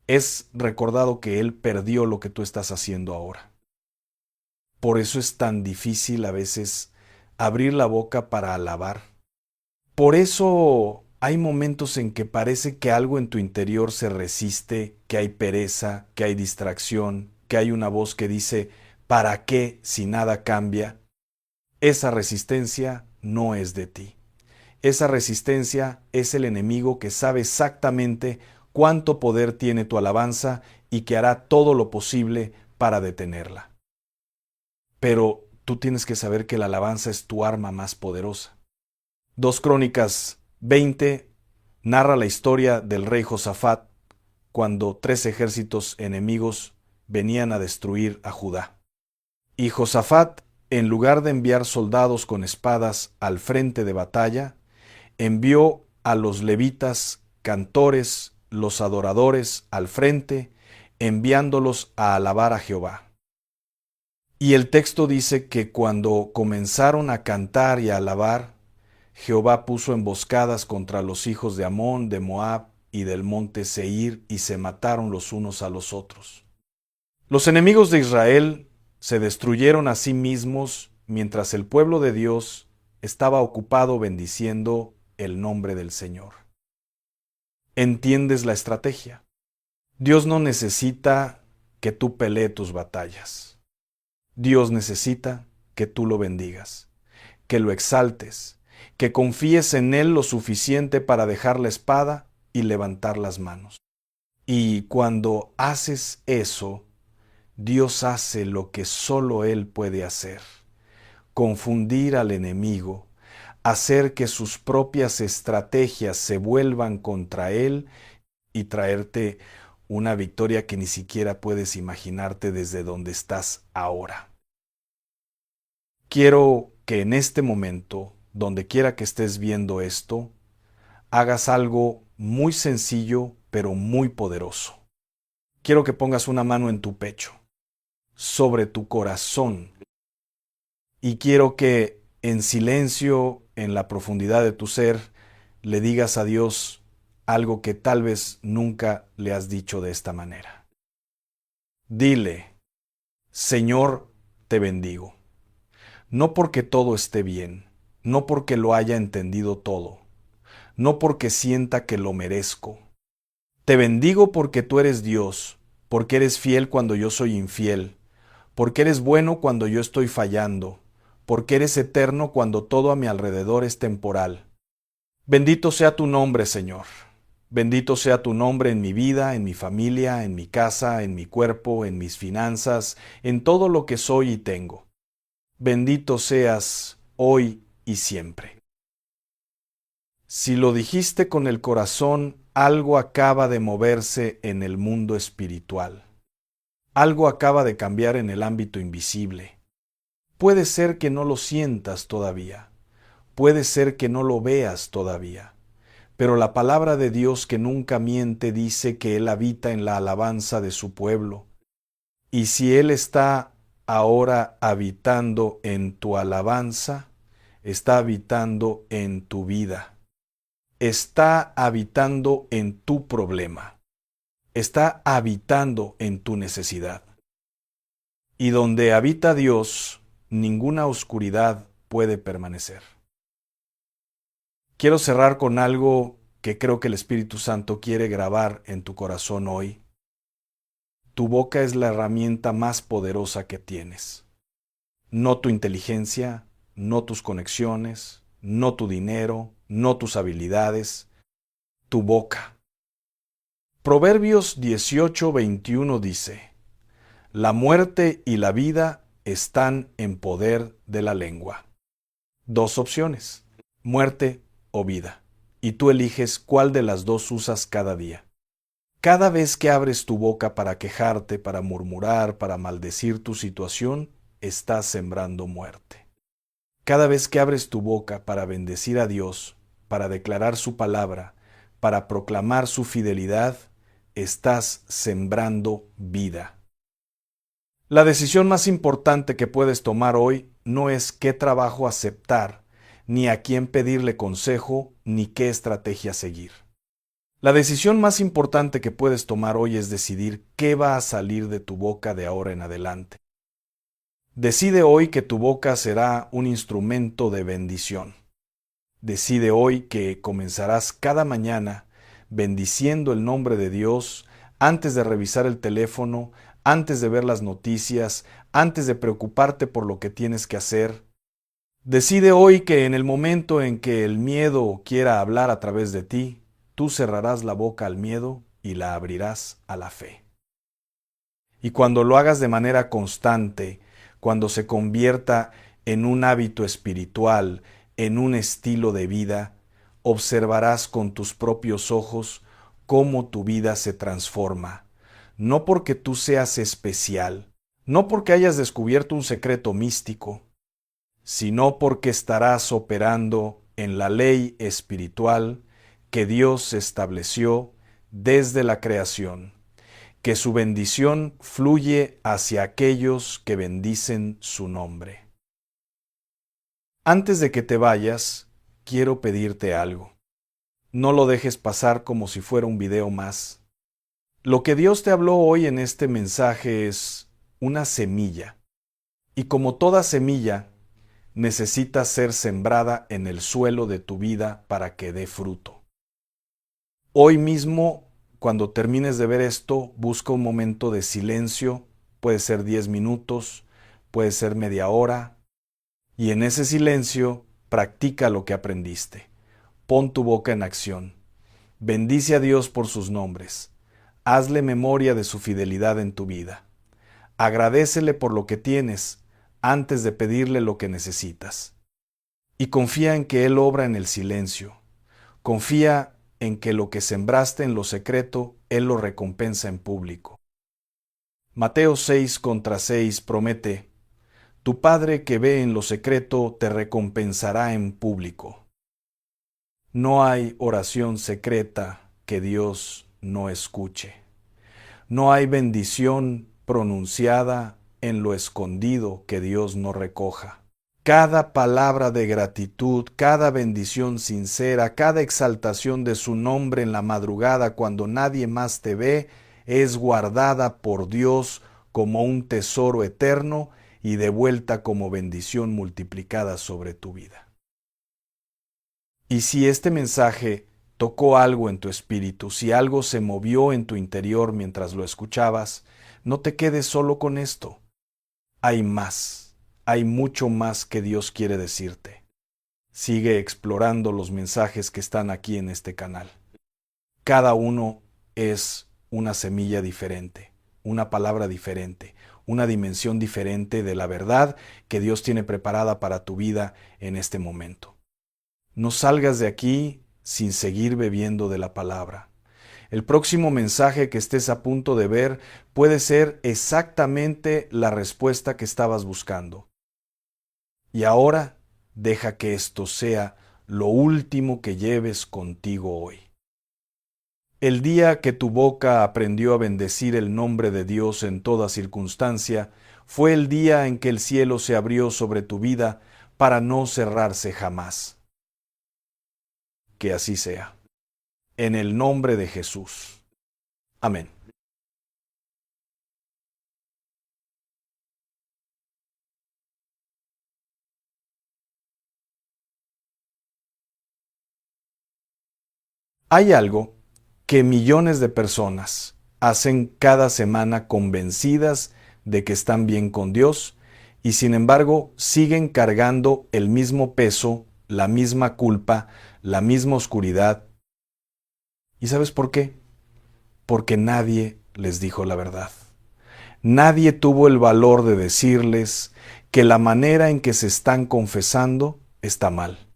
S1: Es recordado que él perdió lo que tú estás haciendo ahora. Por eso es tan difícil a veces abrir la boca para alabar. Por eso Hay momentos en que parece que algo en tu interior se resiste, que hay pereza, que hay distracción, que hay una voz que dice, ¿para qué si nada cambia? Esa resistencia no es de ti. Esa resistencia es el enemigo que sabe exactamente cuánto poder tiene tu alabanza y que hará todo lo posible para detenerla. Pero tú tienes que saber que la alabanza es tu arma más poderosa. 2 Crónicas 20 narra la historia del rey Josafat cuando 3 ejércitos enemigos venían a destruir a Judá. Y Josafat, en lugar de enviar soldados con espadas al frente de batalla, envió a los levitas, cantores, los adoradores al frente, enviándolos a alabar a Jehová. Y el texto dice que cuando comenzaron a cantar y a alabar, Jehová puso emboscadas contra los hijos de Amón, de Moab y del monte Seir, y se mataron los unos a los otros. Los enemigos de Israel se destruyeron a sí mismos mientras el pueblo de Dios estaba ocupado bendiciendo el nombre del Señor. ¿Entiendes la estrategia? Dios no necesita que tú pelees tus batallas. Dios necesita que tú lo bendigas, que lo exaltes, que confíes en Él lo suficiente para dejar la espada y levantar las manos. Y cuando haces eso, Dios hace lo que solo Él puede hacer: confundir al enemigo, hacer que sus propias estrategias se vuelvan contra Él y traerte una victoria que ni siquiera puedes imaginarte desde donde estás ahora. Quiero que en este momento, donde quiera que estés viendo esto, hagas algo muy sencillo pero muy poderoso. Quiero que pongas una mano en tu pecho, sobre tu corazón, y quiero que en silencio, en la profundidad de tu ser, le digas a Dios algo que tal vez nunca le has dicho de esta manera. Dile: Señor, te bendigo. No porque todo esté bien, no porque lo haya entendido todo, no porque sienta que lo merezco. Te bendigo porque tú eres Dios, porque eres fiel cuando yo soy infiel, porque eres bueno cuando yo estoy fallando, porque eres eterno cuando todo a mi alrededor es temporal. Bendito sea tu nombre, Señor. Bendito sea tu nombre en mi vida, en mi familia, en mi casa, en mi cuerpo, en mis finanzas, en todo lo que soy y tengo. Bendito seas hoy y siempre. Si lo dijiste con el corazón, algo acaba de moverse en el mundo espiritual. Algo acaba de cambiar en el ámbito invisible. Puede ser que no lo sientas todavía. Puede ser que no lo veas todavía. Pero la palabra de Dios, que nunca miente, dice que Él habita en la alabanza de su pueblo. Y si Él está ahora habitando en tu alabanza, está habitando en tu vida. Está habitando en tu problema. Está habitando en tu necesidad. Y donde habita Dios, ninguna oscuridad puede permanecer. Quiero cerrar con algo que creo que el Espíritu Santo quiere grabar en tu corazón hoy. Tu boca es la herramienta más poderosa que tienes. No tu inteligencia, no tus conexiones, no tu dinero, no tus habilidades, tu boca. Proverbios 18:21 dice: La muerte y la vida están en poder de la lengua. 2 opciones: muerte o vida. Y tú eliges cuál de las dos usas cada día. Cada vez que abres tu boca para quejarte, para murmurar, para maldecir tu situación, estás sembrando muerte. Cada vez que abres tu boca para bendecir a Dios, para declarar su palabra, para proclamar su fidelidad, estás sembrando vida. La decisión más importante que puedes tomar hoy no es qué trabajo aceptar, ni a quién pedirle consejo, ni qué estrategia seguir. La decisión más importante que puedes tomar hoy es decidir qué va a salir de tu boca de ahora en adelante. Decide hoy que tu boca será un instrumento de bendición. Decide hoy que comenzarás cada mañana bendiciendo el nombre de Dios antes de revisar el teléfono, antes de ver las noticias, antes de preocuparte por lo que tienes que hacer. Decide hoy que en el momento en que el miedo quiera hablar a través de ti, tú cerrarás la boca al miedo y la abrirás a la fe. Y cuando lo hagas de manera constante, cuando se convierta en un hábito espiritual, en un estilo de vida, observarás con tus propios ojos cómo tu vida se transforma. No porque tú seas especial, no porque hayas descubierto un secreto místico, sino porque estarás operando en la ley espiritual que Dios estableció desde la creación, que su bendición fluye hacia aquellos que bendicen su nombre. Antes de que te vayas, quiero pedirte algo. No lo dejes pasar como si fuera un video más. Lo que Dios te habló hoy en este mensaje es una semilla, y como toda semilla, necesita ser sembrada en el suelo de tu vida para que dé fruto. Hoy mismo, cuando termines de ver esto, busca un momento de silencio, puede ser 10 minutos, puede ser media hora, y en ese silencio practica lo que aprendiste. Pon tu boca en acción. Bendice a Dios por sus nombres. Hazle memoria de su fidelidad en tu vida. Agradécele por lo que tienes antes de pedirle lo que necesitas. Y confía en que Él obra en el silencio. Confía en que lo que sembraste en lo secreto, Él lo recompensa en público. Mateo 6:6 promete: Tu Padre que ve en lo secreto te recompensará en público. No hay oración secreta que Dios no escuche. No hay bendición pronunciada en lo escondido que Dios no recoja. Cada palabra de gratitud, cada bendición sincera, cada exaltación de su nombre en la madrugada cuando nadie más te ve, es guardada por Dios como un tesoro eterno y devuelta como bendición multiplicada sobre tu vida. Y si este mensaje tocó algo en tu espíritu, si algo se movió en tu interior mientras lo escuchabas, no te quedes solo con esto. Hay más, hay mucho más que Dios quiere decirte. Sigue explorando los mensajes que están aquí en este canal. Cada uno es una semilla diferente, una palabra diferente, una dimensión diferente de la verdad que Dios tiene preparada para tu vida en este momento. No salgas de aquí sin seguir bebiendo de la palabra. El próximo mensaje que estés a punto de ver puede ser exactamente la respuesta que estabas buscando. Y ahora deja que esto sea lo último que lleves contigo hoy. El día que tu boca aprendió a bendecir el nombre de Dios en toda circunstancia, fue el día en que el cielo se abrió sobre tu vida para no cerrarse jamás. Que así sea. En el nombre de Jesús. Amén. Hay algo que millones de personas hacen cada semana convencidas de que están bien con Dios y sin embargo siguen cargando el mismo peso, la misma culpa, la misma oscuridad. ¿Y sabes por qué? Porque nadie les dijo la verdad. Nadie tuvo el valor de decirles que la manera en que se están confesando está mal.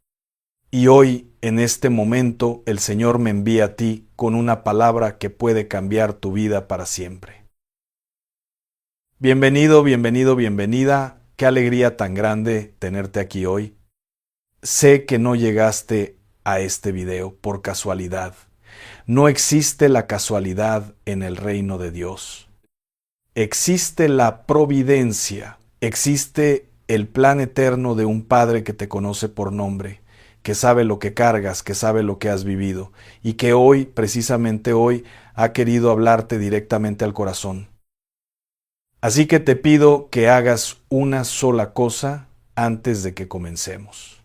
S1: Y hoy, en este momento, el Señor me envía a ti con una palabra que puede cambiar tu vida para siempre. Bienvenido, bienvenido, bienvenida. Qué alegría tan grande tenerte aquí hoy. Sé que no llegaste a este video por casualidad. No existe la casualidad en el reino de Dios. Existe la providencia, existe el plan eterno de un Padre que te conoce por nombre, que sabe lo que cargas, que sabe lo que has vivido, y que hoy, precisamente hoy, ha querido hablarte directamente al corazón. Así que te pido que hagas una sola cosa antes de que comencemos.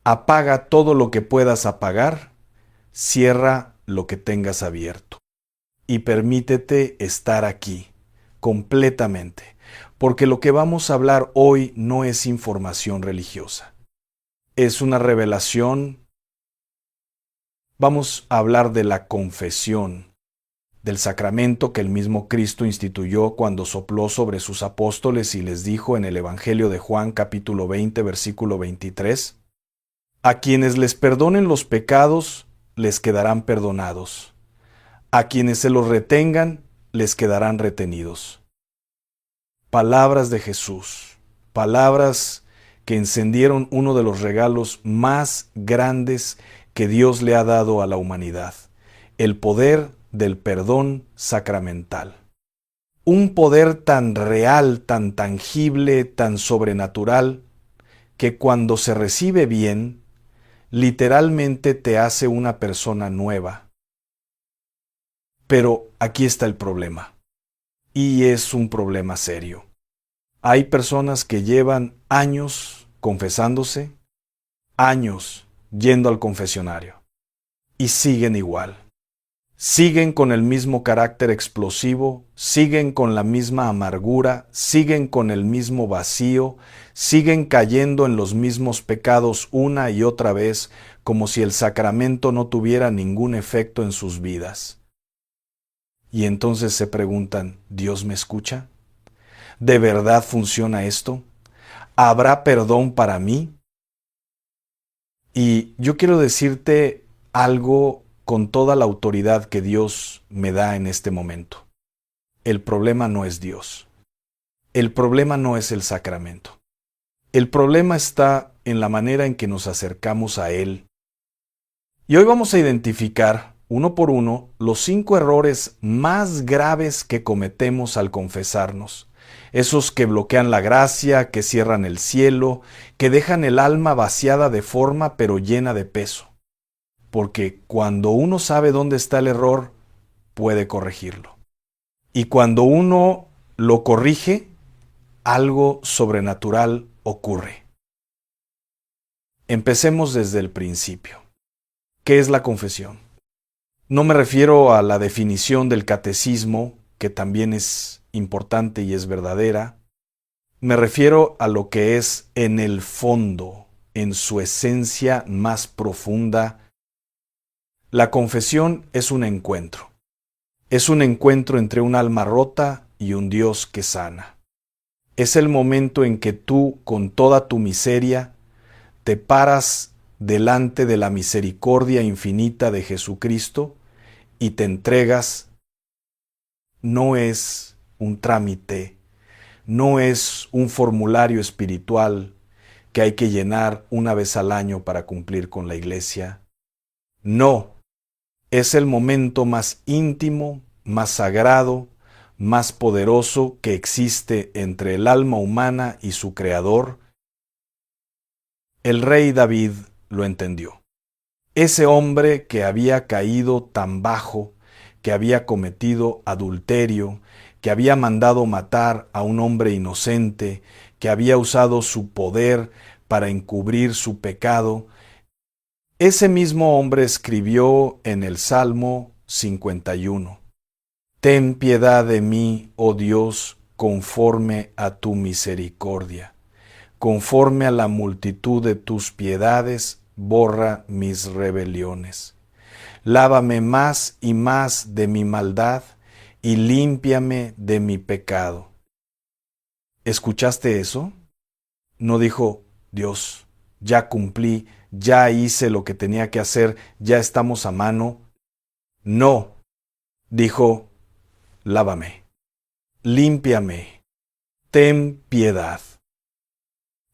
S1: Apaga todo lo que puedas apagar, cierra lo que tengas abierto y permítete estar aquí completamente, porque lo que vamos a hablar hoy no es información religiosa, es una revelación. Vamos a hablar de la confesión, del sacramento que el mismo Cristo instituyó cuando sopló sobre sus apóstoles y les dijo en el Evangelio de Juan capítulo 20 versículo 23, a quienes les perdonen los pecados, les quedarán perdonados. A quienes se los retengan, les quedarán retenidos. Palabras de Jesús, palabras que encendieron uno de los regalos más grandes que Dios le ha dado a la humanidad, el poder del perdón sacramental. Un poder tan real, tan tangible, tan sobrenatural, que cuando se recibe bien, literalmente te hace una persona nueva. Pero aquí está el problema, y es un problema serio. Hay personas que llevan años confesándose, años yendo al confesionario, y siguen igual. Siguen con el mismo carácter explosivo, siguen con la misma amargura, siguen con el mismo vacío, siguen cayendo en los mismos pecados una y otra vez, como si el sacramento no tuviera ningún efecto en sus vidas. Y entonces se preguntan, ¿Dios me escucha? ¿De verdad funciona esto? ¿Habrá perdón para mí? Y yo quiero decirte algo con toda la autoridad que Dios me da en este momento. El problema no es Dios. El problema no es el sacramento. El problema está en la manera en que nos acercamos a Él. Y hoy vamos a identificar, uno por uno, los 5 errores más graves que cometemos al confesarnos. Esos que bloquean la gracia, que cierran el cielo, que dejan el alma vaciada de forma pero llena de peso. Porque cuando uno sabe dónde está el error, puede corregirlo. Y cuando uno lo corrige, algo sobrenatural ocurre. Empecemos desde el principio. ¿Qué es la confesión? No me refiero a la definición del catecismo, que también es importante y es verdadera. Me refiero a lo que es en el fondo, en su esencia más profunda. La confesión es un encuentro. Es un encuentro entre un alma rota y un Dios que sana. Es el momento en que tú, con toda tu miseria, te paras delante de la misericordia infinita de Jesucristo y te entregas. No es un trámite, no es un formulario espiritual que hay que llenar una vez al año para cumplir con la iglesia. No, es el momento más íntimo, más sagrado, más poderoso que existe entre el alma humana y su Creador. El rey David lo entendió. Ese hombre que había caído tan bajo, que había cometido adulterio, que había mandado matar a un hombre inocente, que había usado su poder para encubrir su pecado, ese mismo hombre escribió en el Salmo 51, Ten piedad de mí, oh Dios, conforme a tu misericordia. Conforme a la multitud de tus piedades, borra mis rebeliones. Lávame más y más de mi maldad y límpiame de mi pecado. ¿Escuchaste eso? No dijo, Dios, ya cumplí, ya hice lo que tenía que hacer, ya estamos a mano. No, dijo, lávame, límpiame, ten piedad.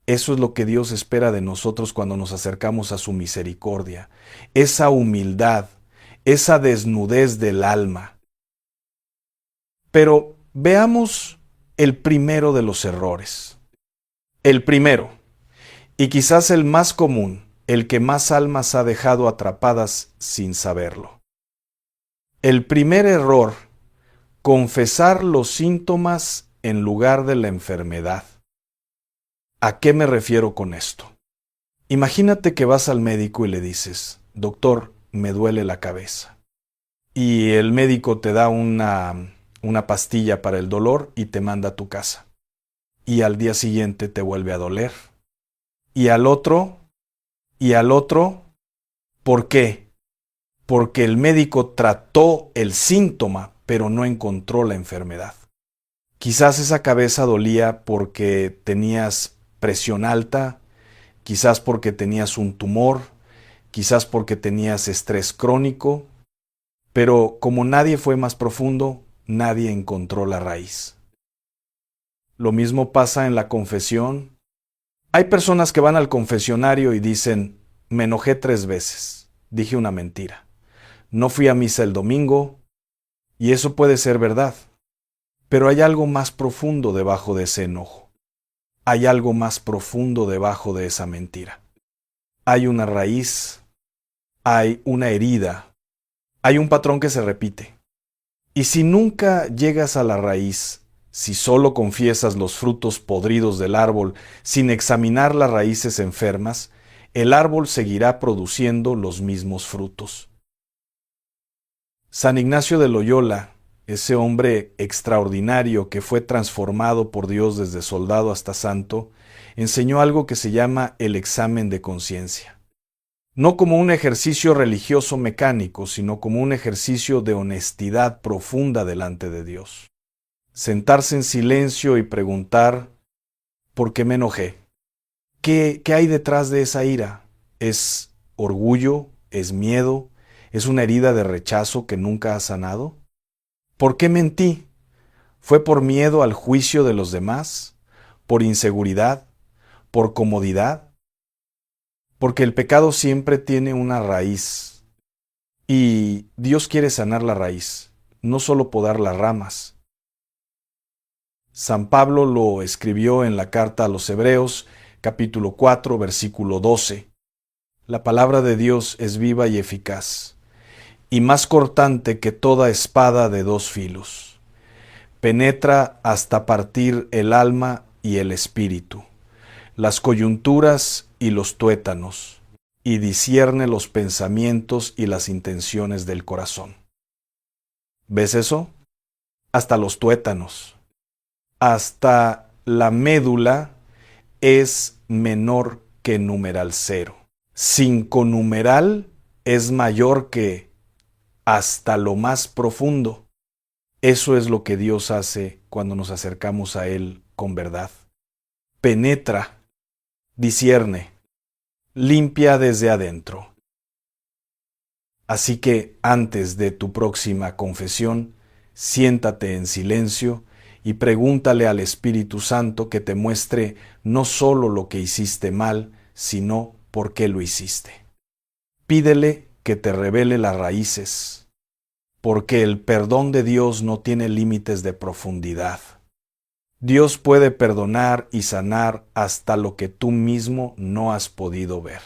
S1: Eso es lo que Dios espera de nosotros cuando nos acercamos a su misericordia. Esa humildad, esa desnudez del alma. Pero veamos el primero de los errores. El primero, y quizás el más común, el que más almas ha dejado atrapadas sin saberlo. El primer error, confesar los síntomas en lugar de la enfermedad. ¿A qué me refiero con esto? Imagínate que vas al médico y le dices, doctor, me duele la cabeza. Y el médico te da una pastilla para el dolor y te manda a tu casa. Y al día siguiente te vuelve a doler. Y al otro, y al otro. ¿Por qué? Porque el médico trató el síntoma, pero no encontró la enfermedad. Quizás esa cabeza dolía porque tenías presión alta, quizás porque tenías un tumor, quizás porque tenías estrés crónico, pero como nadie fue más profundo, nadie encontró la raíz. Lo mismo pasa en la confesión. Hay personas que van al confesionario y dicen, me enojé 3 veces, dije una mentira, no fui a misa el domingo, y eso puede ser verdad. Pero hay algo más profundo debajo de ese enojo. Hay algo más profundo debajo de esa mentira. Hay una raíz, hay una herida, hay un patrón que se repite. Y si nunca llegas a la raíz, si solo confiesas los frutos podridos del árbol sin examinar las raíces enfermas, el árbol seguirá produciendo los mismos frutos. San Ignacio de Loyola, ese hombre extraordinario que fue transformado por Dios desde soldado hasta santo, enseñó algo que se llama el examen de conciencia. No como un ejercicio religioso mecánico, sino como un ejercicio de honestidad profunda delante de Dios. Sentarse en silencio y preguntar, ¿por qué me enojé? ¿Qué hay detrás de esa ira? ¿Es orgullo? ¿Es miedo? ¿Es una herida de rechazo que nunca ha sanado? ¿Por qué mentí? ¿Fue por miedo al juicio de los demás? ¿Por inseguridad? ¿Por comodidad? Porque el pecado siempre tiene una raíz. Y Dios quiere sanar la raíz, no solo podar las ramas. San Pablo lo escribió en la carta a los Hebreos, capítulo 4, versículo 12. La palabra de Dios es viva y eficaz, y más cortante que toda espada de 2 filos. Penetra hasta partir el alma y el espíritu, las coyunturas y los tuétanos, y discierne los pensamientos y las intenciones del corazón. ¿Ves eso? Hasta los tuétanos, hasta la médula es menor que numeral 0. 5 numeral es mayor que hasta lo más profundo. Eso es lo que Dios hace cuando nos acercamos a Él con verdad. Penetra, discierne, limpia desde adentro. Así que antes de tu próxima confesión, siéntate en silencio y pregúntale al Espíritu Santo que te muestre no solo lo que hiciste mal, sino por qué lo hiciste. Pídele que te revele las raíces, porque el perdón de Dios no tiene límites de profundidad. Dios puede perdonar y sanar hasta lo que tú mismo no has podido ver.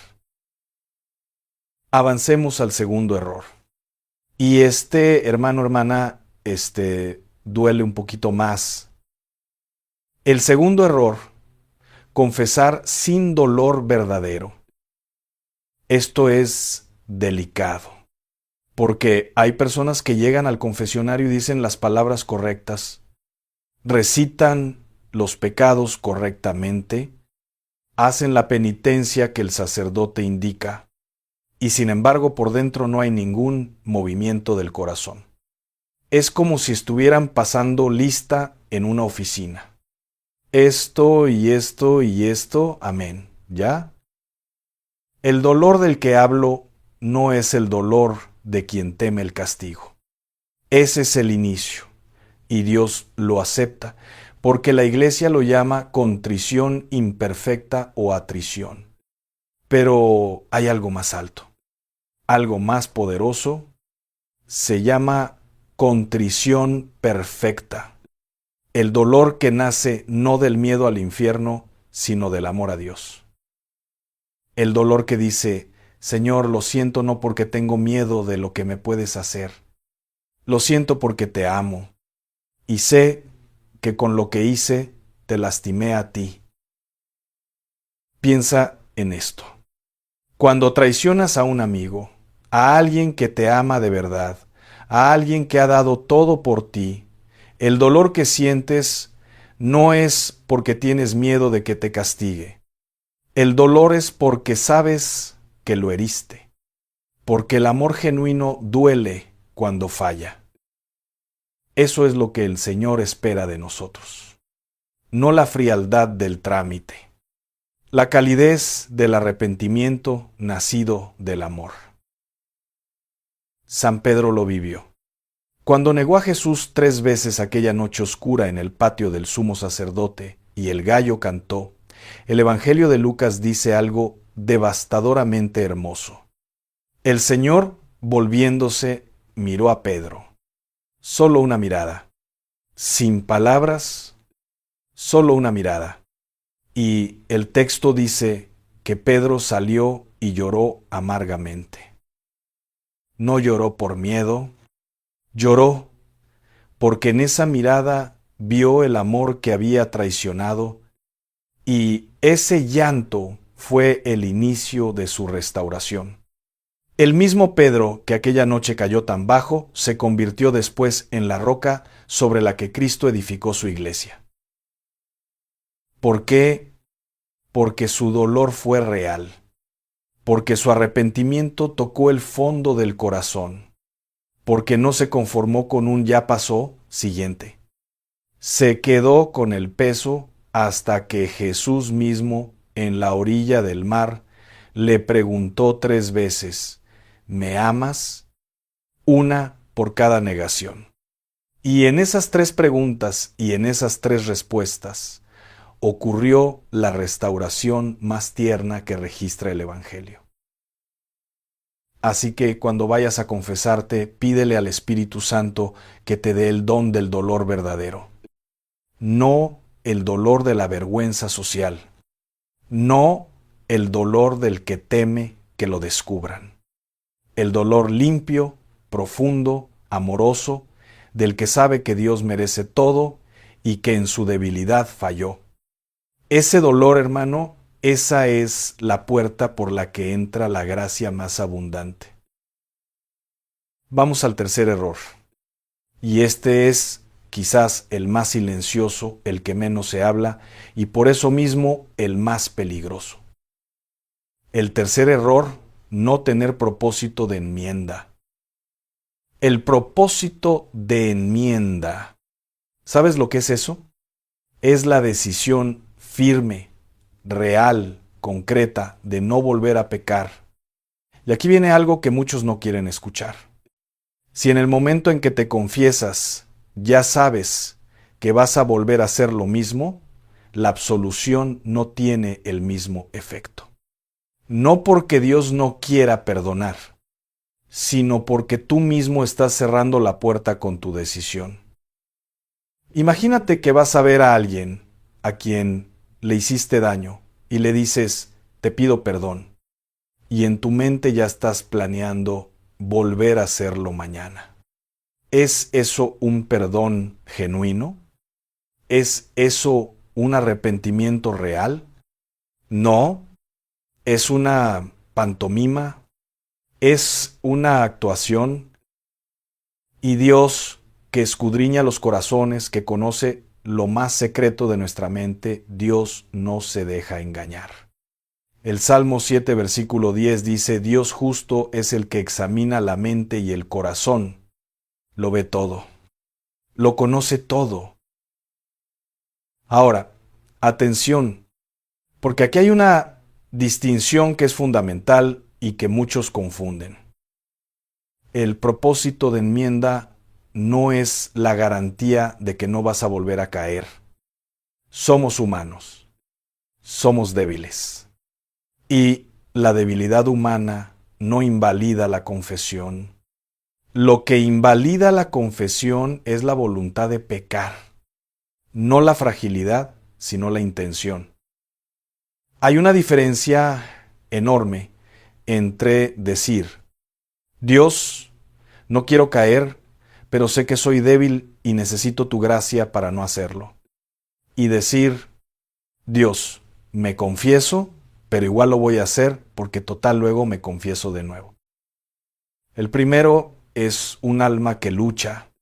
S1: Avancemos al segundo error. Y hermano, hermana, duele un poquito más. El segundo error, confesar sin dolor verdadero. Esto es delicado, porque hay personas que llegan al confesionario y dicen las palabras correctas, recitan los pecados correctamente, hacen la penitencia que el sacerdote indica, y sin embargo por dentro no hay ningún movimiento del corazón. Es como si estuvieran pasando lista en una oficina. Esto y esto y esto, amén. ¿Ya? El dolor del que hablo no es el dolor de quien teme el castigo. Ese es el inicio, y Dios lo acepta, porque la Iglesia lo llama contrición imperfecta o atrición. Pero hay algo más alto, algo más poderoso, se llama contrición perfecta. El dolor que nace no del miedo al infierno, sino del amor a Dios. El dolor que dice, Señor, lo siento no porque tengo miedo de lo que me puedes hacer. Lo siento porque te amo. Y sé que con lo que hice te lastimé a ti. Piensa en esto. Cuando traicionas a un amigo, a alguien que te ama de verdad, a alguien que ha dado todo por ti, el dolor que sientes no es porque tienes miedo de que te castigue. El dolor es porque sabes que lo heriste, porque el amor genuino duele cuando falla. Eso es lo que el Señor espera de nosotros, no la frialdad del trámite, la calidez del arrepentimiento nacido del amor. San Pedro lo vivió. Cuando negó a Jesús 3 veces aquella noche oscura en el patio del sumo sacerdote y el gallo cantó, el Evangelio de Lucas dice algo devastadoramente hermoso. El Señor, volviéndose, miró a Pedro. Solo una mirada. Sin palabras, solo una mirada. Y el texto dice que Pedro salió y lloró amargamente. No lloró por miedo, lloró porque en esa mirada vio el amor que había traicionado y ese llanto fue el inicio de su restauración. El mismo Pedro que aquella noche cayó tan bajo se convirtió después en la roca sobre la que Cristo edificó su iglesia. ¿Por qué? Porque su dolor fue real, porque su arrepentimiento tocó el fondo del corazón, porque no se conformó con un ya pasó siguiente. Se quedó con el peso hasta que Jesús mismo, en la orilla del mar, le preguntó 3 veces, ¿me amas? Una por cada negación. Y en esas 3 preguntas y en esas 3 respuestas, ocurrió la restauración más tierna que registra el Evangelio. Así que cuando vayas a confesarte, pídele al Espíritu Santo que te dé el don del dolor verdadero. No el dolor de la vergüenza social. No el dolor del que teme que lo descubran. El dolor limpio, profundo, amoroso, del que sabe que Dios merece todo y que en su debilidad falló. Ese dolor, hermano, esa es la puerta por la que entra la gracia más abundante. Vamos al tercer error. Y este es quizás el más silencioso, el que menos se habla, y por eso mismo el más peligroso. El tercer error, no tener propósito de enmienda. El propósito de enmienda. ¿Sabes lo que es eso? Es la decisión firme, real, concreta, de no volver a pecar. Y aquí viene algo que muchos no quieren escuchar. Si en el momento en que te confiesas ya sabes que vas a volver a hacer lo mismo, la absolución no tiene el mismo efecto. No porque Dios no quiera perdonar, sino porque tú mismo estás cerrando la puerta con tu decisión. Imagínate que vas a ver a alguien a quien le hiciste daño y le dices, te pido perdón, y en tu mente ya estás planeando volver a hacerlo mañana. ¿Es eso un perdón genuino? ¿Es eso un arrepentimiento real? No. ¿Es una pantomima? ¿Es una actuación? Y Dios, que escudriña los corazones, que conoce lo más secreto de nuestra mente, Dios no se deja engañar. El Salmo 7, versículo 10 dice, Dios justo es el que examina la mente y el corazón. Lo ve todo. Lo conoce todo. Ahora, atención, porque aquí hay una distinción que es fundamental y que muchos confunden. El propósito de enmienda no es la garantía de que no vas a volver a caer. Somos humanos. Somos débiles. Y la debilidad humana no invalida la confesión. Lo que invalida la confesión es la voluntad de pecar. No la fragilidad, sino la intención. Hay una diferencia enorme entre decir, Dios, no quiero caer, pero sé que soy débil y necesito tu gracia para no hacerlo. Y decir, Dios, me confieso, pero igual lo voy a hacer porque total luego me confieso de nuevo. El primero es un alma que lucha.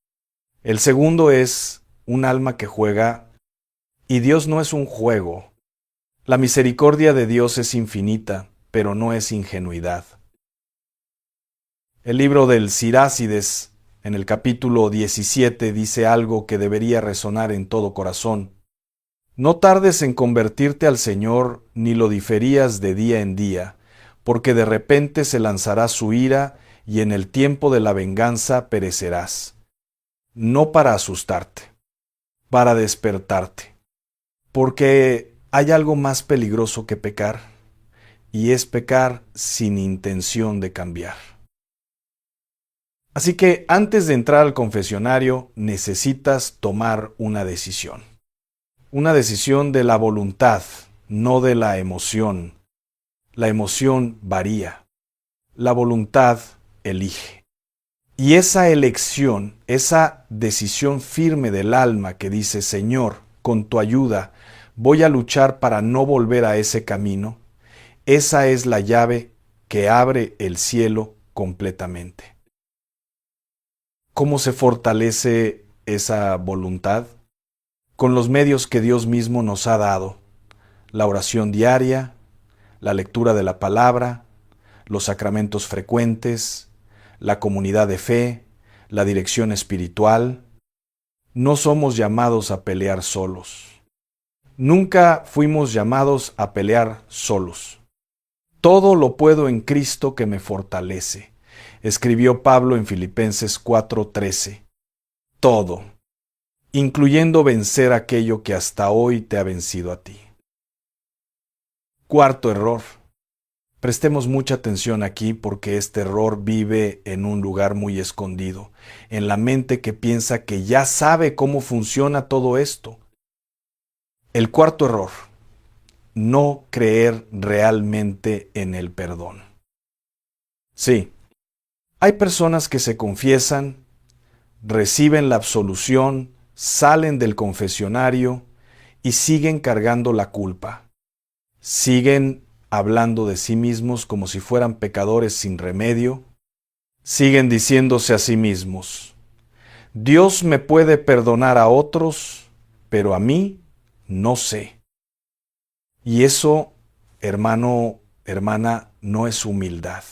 S1: El segundo es un alma que juega, y Dios no es un juego. La misericordia de Dios es infinita, pero no es ingenuidad. El libro del Sirácides, en el capítulo 17, dice algo que debería resonar en todo corazón. No tardes en convertirte al Señor, ni lo diferías de día en día, porque de repente se lanzará su ira, y en el tiempo de la venganza perecerás. No para asustarte, para despertarte. Porque hay algo más peligroso que pecar, y es pecar sin intención de cambiar. Así que antes de entrar al confesionario, necesitas tomar una decisión. Una decisión de la voluntad, no de la emoción. La emoción varía. La voluntad elige. Y esa elección, esa decisión firme del alma que dice, Señor, con tu ayuda, voy a luchar para no volver a ese camino, esa es la llave que abre el cielo completamente. ¿Cómo se fortalece esa voluntad? Con los medios que Dios mismo nos ha dado: la oración diaria, la lectura de la palabra, los sacramentos frecuentes, la comunidad de fe, la dirección espiritual. No somos llamados a pelear solos. Nunca fuimos llamados a pelear solos. Todo lo puedo en Cristo que me fortalece, escribió Pablo en Filipenses 4:13. Todo, incluyendo vencer aquello que hasta hoy te ha vencido a ti. Cuarto error. Prestemos mucha atención aquí porque este error vive en un lugar muy escondido, en la mente que piensa que ya sabe cómo funciona todo esto. El cuarto error: no creer realmente en el perdón. Sí, hay personas que se confiesan, reciben la absolución, salen del confesionario y siguen cargando la culpa. Siguen hablando de sí mismos como si fueran pecadores sin remedio. Siguen diciéndose a sí mismos, Dios me puede perdonar a otros, pero a mí no sé. Y eso, hermano, hermana, no es humildad.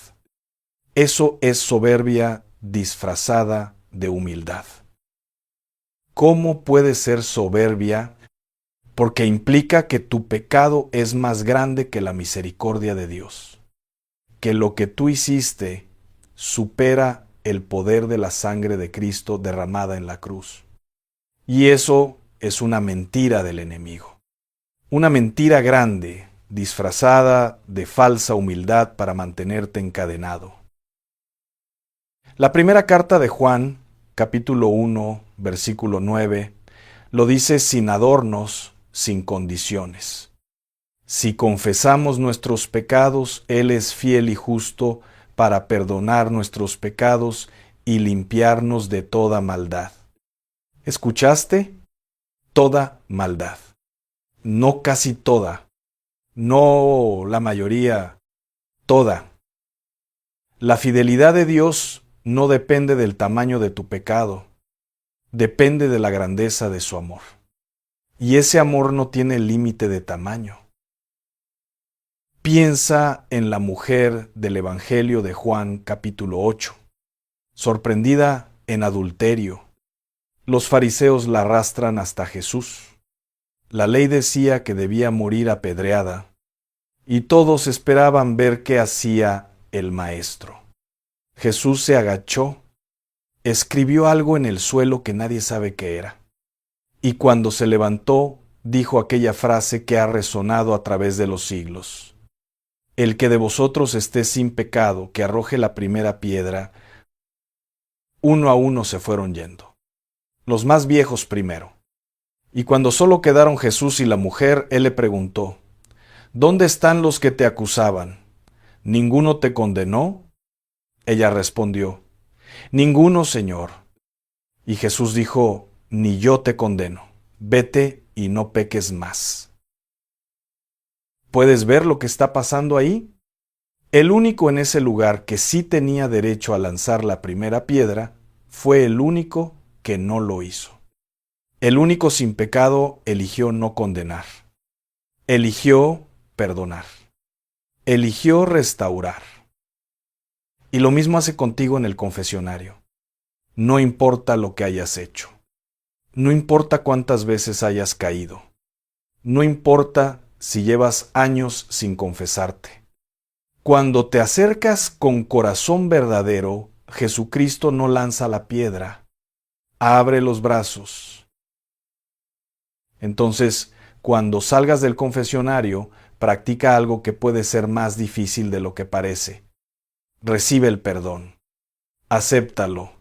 S1: Eso es soberbia disfrazada de humildad. ¿Cómo puede ser soberbia? Porque implica que tu pecado es más grande que la misericordia de Dios, que lo que tú hiciste supera el poder de la sangre de Cristo derramada en la cruz. Y eso es una mentira del enemigo. Una mentira grande, disfrazada de falsa humildad para mantenerte encadenado. La primera carta de Juan, capítulo 1, versículo 9, lo dice sin adornos, sin condiciones. Si confesamos nuestros pecados, Él es fiel y justo para perdonar nuestros pecados y limpiarnos de toda maldad. ¿Escuchaste? Toda maldad. No casi toda. No la mayoría. Toda. La fidelidad de Dios no depende del tamaño de tu pecado. Depende de la grandeza de su amor. Y ese amor no tiene límite de tamaño. Piensa en la mujer del Evangelio de Juan, capítulo 8, sorprendida en adulterio. Los fariseos la arrastran hasta Jesús. La ley decía que debía morir apedreada, y todos esperaban ver qué hacía el maestro. Jesús se agachó, escribió algo en el suelo que nadie sabe qué era. Y cuando se levantó, dijo aquella frase que ha resonado a través de los siglos. El que de vosotros esté sin pecado, que arroje la primera piedra. Uno a uno se fueron yendo. Los más viejos primero. Y cuando solo quedaron Jesús y la mujer, él le preguntó, ¿dónde están los que te acusaban? ¿Ninguno te condenó? Ella respondió, ninguno, Señor. Y Jesús dijo, ni yo te condeno, vete y no peques más. ¿Puedes ver lo que está pasando ahí? El único en ese lugar que sí tenía derecho a lanzar la primera piedra fue el único que no lo hizo. El único sin pecado eligió no condenar. Eligió perdonar. Eligió restaurar. Y lo mismo hace contigo en el confesionario. No importa lo que hayas hecho. No importa cuántas veces hayas caído. No importa si llevas años sin confesarte. Cuando te acercas con corazón verdadero, Jesucristo no lanza la piedra. Abre los brazos. Entonces, cuando salgas del confesionario, practica algo que puede ser más difícil de lo que parece. Recibe el perdón. Acéptalo.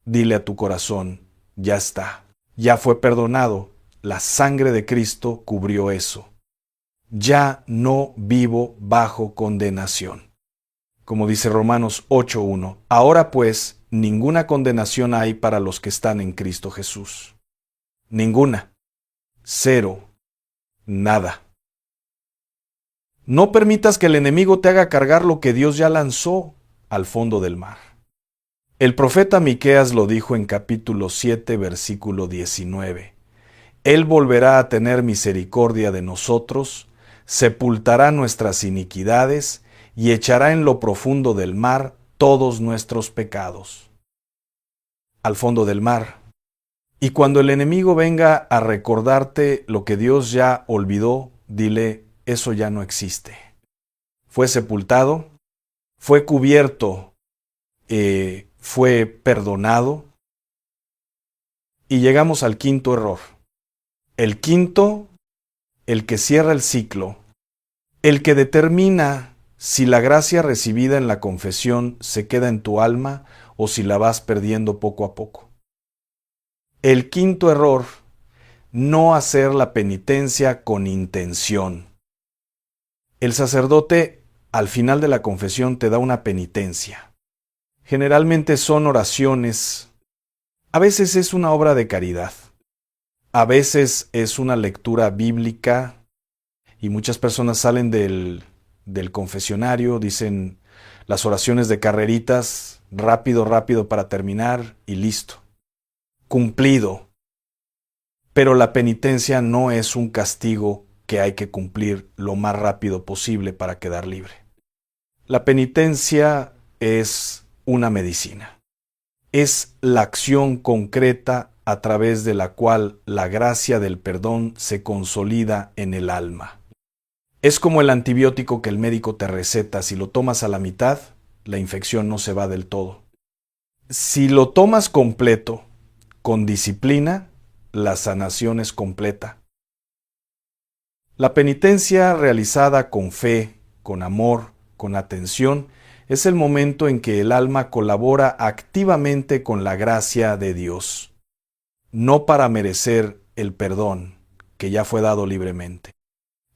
S1: Dile a tu corazón, ya está. Ya fue perdonado. La sangre de Cristo cubrió eso. Ya no vivo bajo condenación. Como dice Romanos 8:1, ahora pues, ninguna condenación hay para los que están en Cristo Jesús. Ninguna. Cero. Nada. No permitas que el enemigo te haga cargar lo que Dios ya lanzó al fondo del mar. El profeta Miqueas lo dijo en capítulo 7, versículo 19. Él volverá a tener misericordia de nosotros, sepultará nuestras iniquidades y echará en lo profundo del mar todos nuestros pecados. Al fondo del mar. Y cuando el enemigo venga a recordarte lo que Dios ya olvidó, dile, eso ya no existe. Fue sepultado, fue cubierto, fue perdonado. Y llegamos al quinto error. El quinto, el que cierra el ciclo, el que determina si la gracia recibida en la confesión se queda en tu alma o si la vas perdiendo poco a poco. El quinto error, no hacer la penitencia con intención. El sacerdote al final de la confesión te da una penitencia. Generalmente son oraciones, a veces es una obra de caridad. A veces es una lectura bíblica y muchas personas salen del confesionario, dicen las oraciones de carreritas, rápido, rápido para terminar y listo. Cumplido. Pero la penitencia no es un castigo que hay que cumplir lo más rápido posible para quedar libre. La penitencia es una medicina. Es la acción concreta a través de la cual la gracia del perdón se consolida en el alma. Es como el antibiótico que el médico te receta. Si lo tomas a la mitad, la infección no se va del todo. Si lo tomas completo, con disciplina, la sanación es completa. La penitencia realizada con fe, con amor, con atención, es el momento en que el alma colabora activamente con la gracia de Dios. No para merecer el perdón que ya fue dado libremente,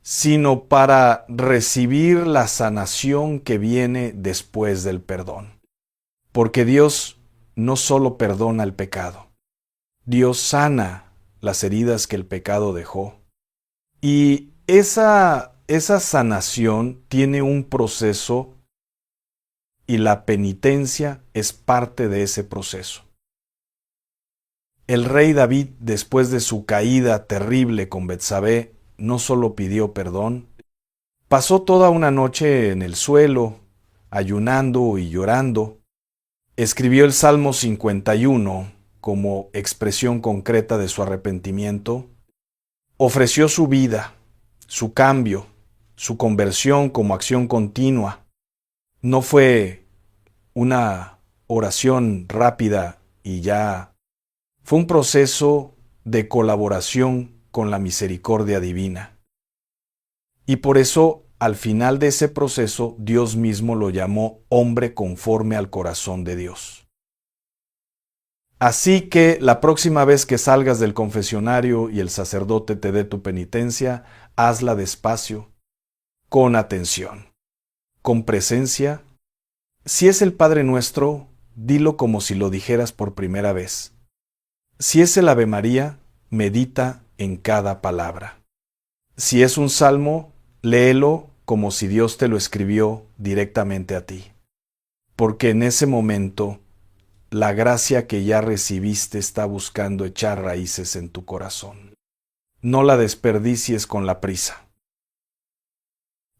S1: sino para recibir la sanación que viene después del perdón. Porque Dios no solo perdona el pecado, Dios sana las heridas que el pecado dejó. Y esa sanación tiene un proceso y la penitencia es parte de ese proceso. El rey David, después de su caída terrible con Betsabé, no solo pidió perdón, pasó toda una noche en el suelo, ayunando y llorando. Escribió el Salmo 51 como expresión concreta de su arrepentimiento. Ofreció su vida, su cambio, su conversión como acción continua. No fue una oración rápida y ya. Fue un proceso de colaboración con la misericordia divina. Y por eso, al final de ese proceso, Dios mismo lo llamó hombre conforme al corazón de Dios. Así que la próxima vez que salgas del confesionario y el sacerdote te dé tu penitencia, hazla despacio, con atención, con presencia. Si es el Padre Nuestro, dilo como si lo dijeras por primera vez. Si es el Ave María, medita en cada palabra. Si es un salmo, Léelo como si Dios te lo escribió directamente a ti, porque en ese momento la gracia que ya recibiste está buscando echar raíces en tu corazón. No la desperdicies con la prisa.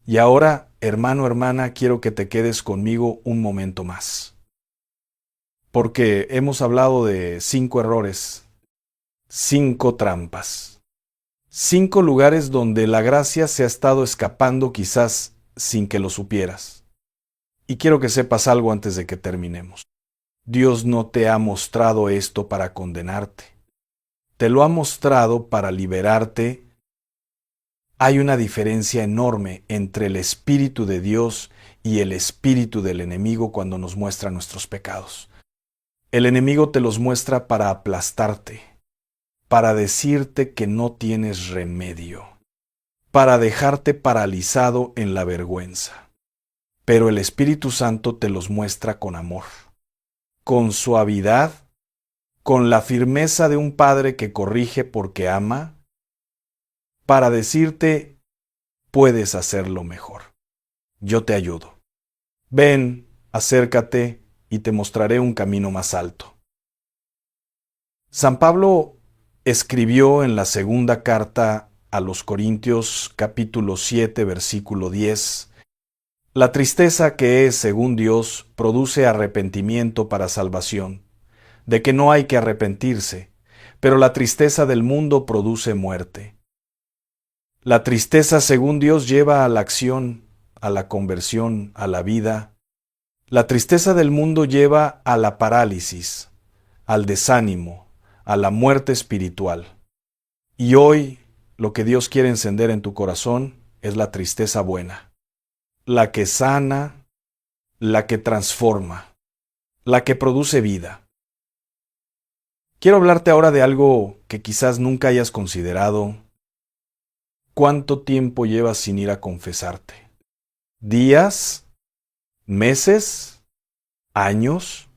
S1: Y ahora, hermano, hermana, quiero que te quedes conmigo un momento más, porque hemos hablado de 5 errores, 5 trampas, 5 lugares donde la gracia se ha estado escapando quizás sin que lo supieras. Y quiero que sepas algo antes de que terminemos. Dios no te ha mostrado esto para condenarte. Te lo ha mostrado para liberarte. Hay una diferencia enorme entre el Espíritu de Dios y el espíritu del enemigo cuando nos muestra nuestros pecados. El enemigo te los muestra para aplastarte, para decirte que no tienes remedio, para dejarte paralizado en la vergüenza. Pero el Espíritu Santo te los muestra con amor, con suavidad, con la firmeza de un padre que corrige porque ama, para decirte, puedes hacerlo mejor. Yo te ayudo. Ven, acércate y te mostraré un camino más alto. San Pablo escribió en la segunda carta a los Corintios, capítulo 7, versículo 10, la tristeza que es, según Dios, produce arrepentimiento para salvación, de que no hay que arrepentirse, pero la tristeza del mundo produce muerte. La tristeza, según Dios, lleva a la acción, a la conversión, a la vida. La tristeza del mundo lleva a la parálisis, al desánimo, a la muerte espiritual. Y hoy, lo que Dios quiere encender en tu corazón es la tristeza buena, la que sana, la que transforma, la que produce vida. Quiero hablarte ahora de algo que quizás nunca hayas considerado. ¿Cuánto tiempo llevas sin ir a confesarte? ¿Días? ¿Meses? ¿Años?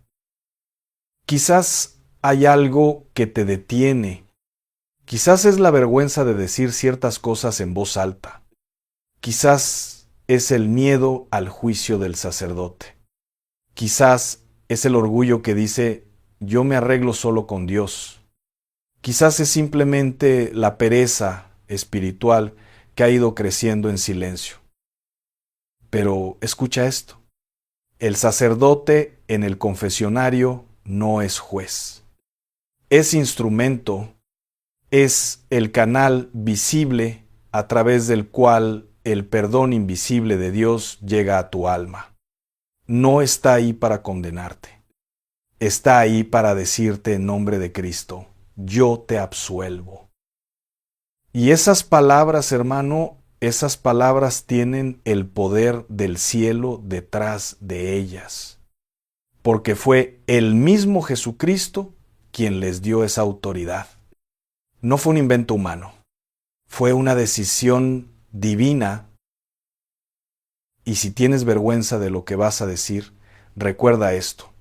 S1: Quizás hay algo que te detiene. Quizás es la vergüenza de decir ciertas cosas en voz alta. Quizás es el miedo al juicio del sacerdote. Quizás es el orgullo que dice, yo me arreglo solo con Dios. Quizás es simplemente la pereza espiritual que ha ido creciendo en silencio. Pero escucha esto. El sacerdote en el confesionario no es juez. Es instrumento, es el canal visible a través del cual el perdón invisible de Dios llega a tu alma. No está ahí para condenarte. Está ahí para decirte en nombre de Cristo, yo te absuelvo. Y esas palabras, hermano, esas palabras tienen el poder del cielo detrás de ellas. Porque fue el mismo Jesucristo quien les dio esa autoridad. No fue un invento humano. Fue una decisión divina. Y si tienes vergüenza de lo que vas a decir, recuerda esto.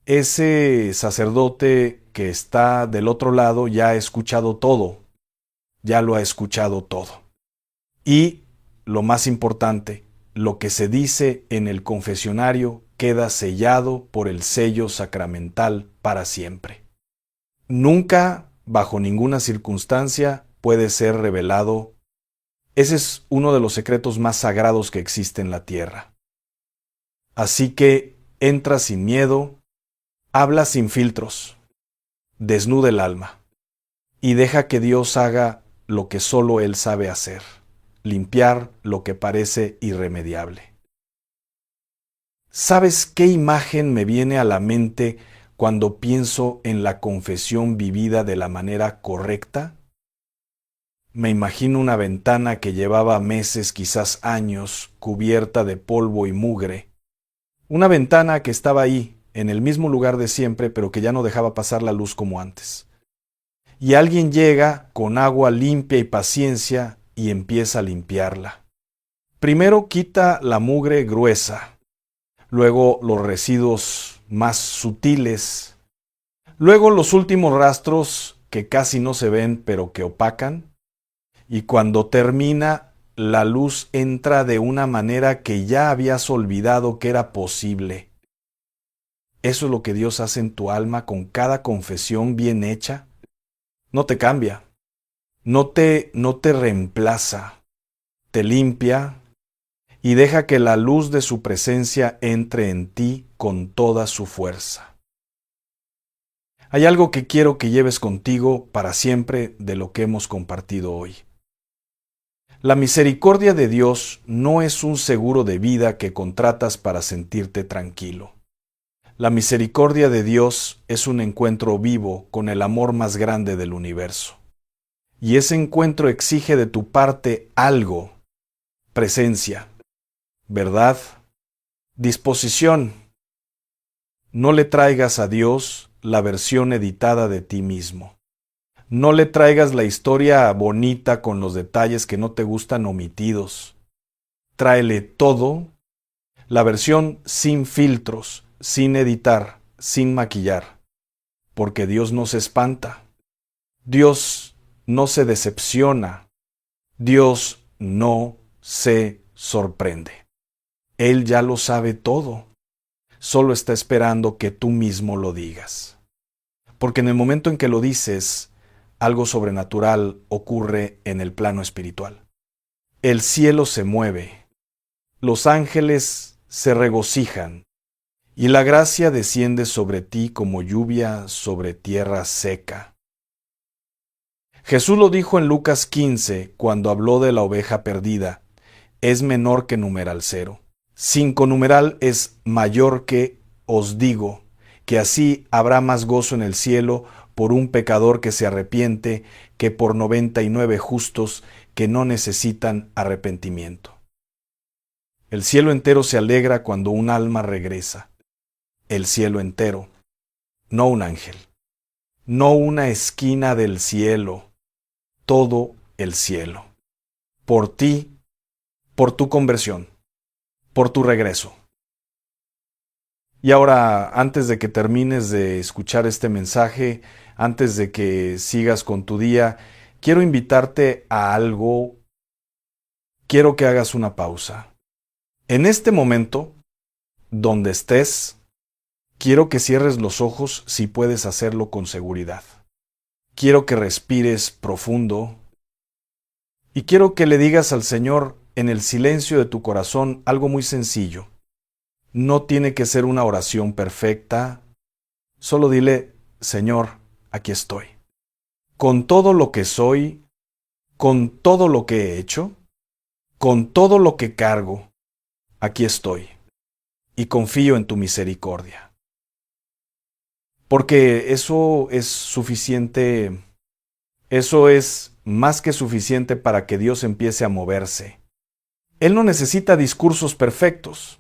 S1: Ese sacerdote que está del otro lado ya ha escuchado todo. Ya lo ha escuchado todo. Y, lo más importante, lo que se dice en el confesionario queda sellado por el sello sacramental para siempre. Nunca, bajo ninguna circunstancia, puede ser revelado. Ese es uno de los secretos más sagrados que existe en la tierra. Así que entra sin miedo, habla sin filtros, desnuda el alma y deja que Dios haga lo que solo Él sabe hacer, limpiar lo que parece irremediable. ¿Sabes qué imagen me viene a la mente cuando pienso en la confesión vivida de la manera correcta? Me imagino una ventana que llevaba meses, quizás años, cubierta de polvo y mugre. Una ventana que estaba ahí, en el mismo lugar de siempre, pero que ya no dejaba pasar la luz como antes. Y alguien llega con agua limpia y paciencia y empieza a limpiarla. Primero quita la mugre gruesa, luego los residuos más sutiles, luego los últimos rastros que casi no se ven pero que opacan, y cuando termina la luz entra de una manera que ya habías olvidado que era posible. Eso es lo que Dios hace en tu alma con cada confesión bien hecha. No te cambia, no te reemplaza, te limpia y deja que la luz de su presencia entre en ti con toda su fuerza. Hay algo que quiero que lleves contigo para siempre de lo que hemos compartido hoy. La misericordia de Dios no es un seguro de vida que contratas para sentirte tranquilo. La misericordia de Dios es un encuentro vivo con el amor más grande del universo. Y ese encuentro exige de tu parte algo: presencia, verdad, disposición. No le traigas a Dios la versión editada de ti mismo. No le traigas la historia bonita con los detalles que no te gustan omitidos. Tráele todo, la versión sin filtros, sin editar, sin maquillar. Porque Dios no se espanta. Dios no se decepciona. Dios no se sorprende. Él ya lo sabe todo. Solo está esperando que tú mismo lo digas. Porque en el momento en que lo dices, algo sobrenatural ocurre en el plano espiritual. El cielo se mueve, los ángeles se regocijan, y la gracia desciende sobre ti como lluvia sobre tierra seca. Jesús lo dijo en Lucas 15 cuando habló de la oveja perdida: es menor que numeral 0. 5 numeral es mayor que os digo, que así habrá más gozo en el cielo por un pecador que se arrepiente que por 99 justos que no necesitan arrepentimiento. El cielo entero se alegra cuando un alma regresa. El cielo entero, no un ángel, no una esquina del cielo, todo el cielo. Por ti, por tu conversión, por tu regreso. Y ahora, antes de que termines de escuchar este mensaje, antes de que sigas con tu día, quiero invitarte a algo. Quiero que hagas una pausa. En este momento, donde estés, quiero que cierres los ojos si puedes hacerlo con seguridad. Quiero que respires profundo y quiero que le digas al Señor en el silencio de tu corazón algo muy sencillo. No tiene que ser una oración perfecta. Solo dile: Señor, aquí estoy. Con todo lo que soy, con todo lo que he hecho, con todo lo que cargo, aquí estoy. Y confío en tu misericordia. Porque eso es suficiente, eso es más que suficiente para que Dios empiece a moverse. Él no necesita discursos perfectos.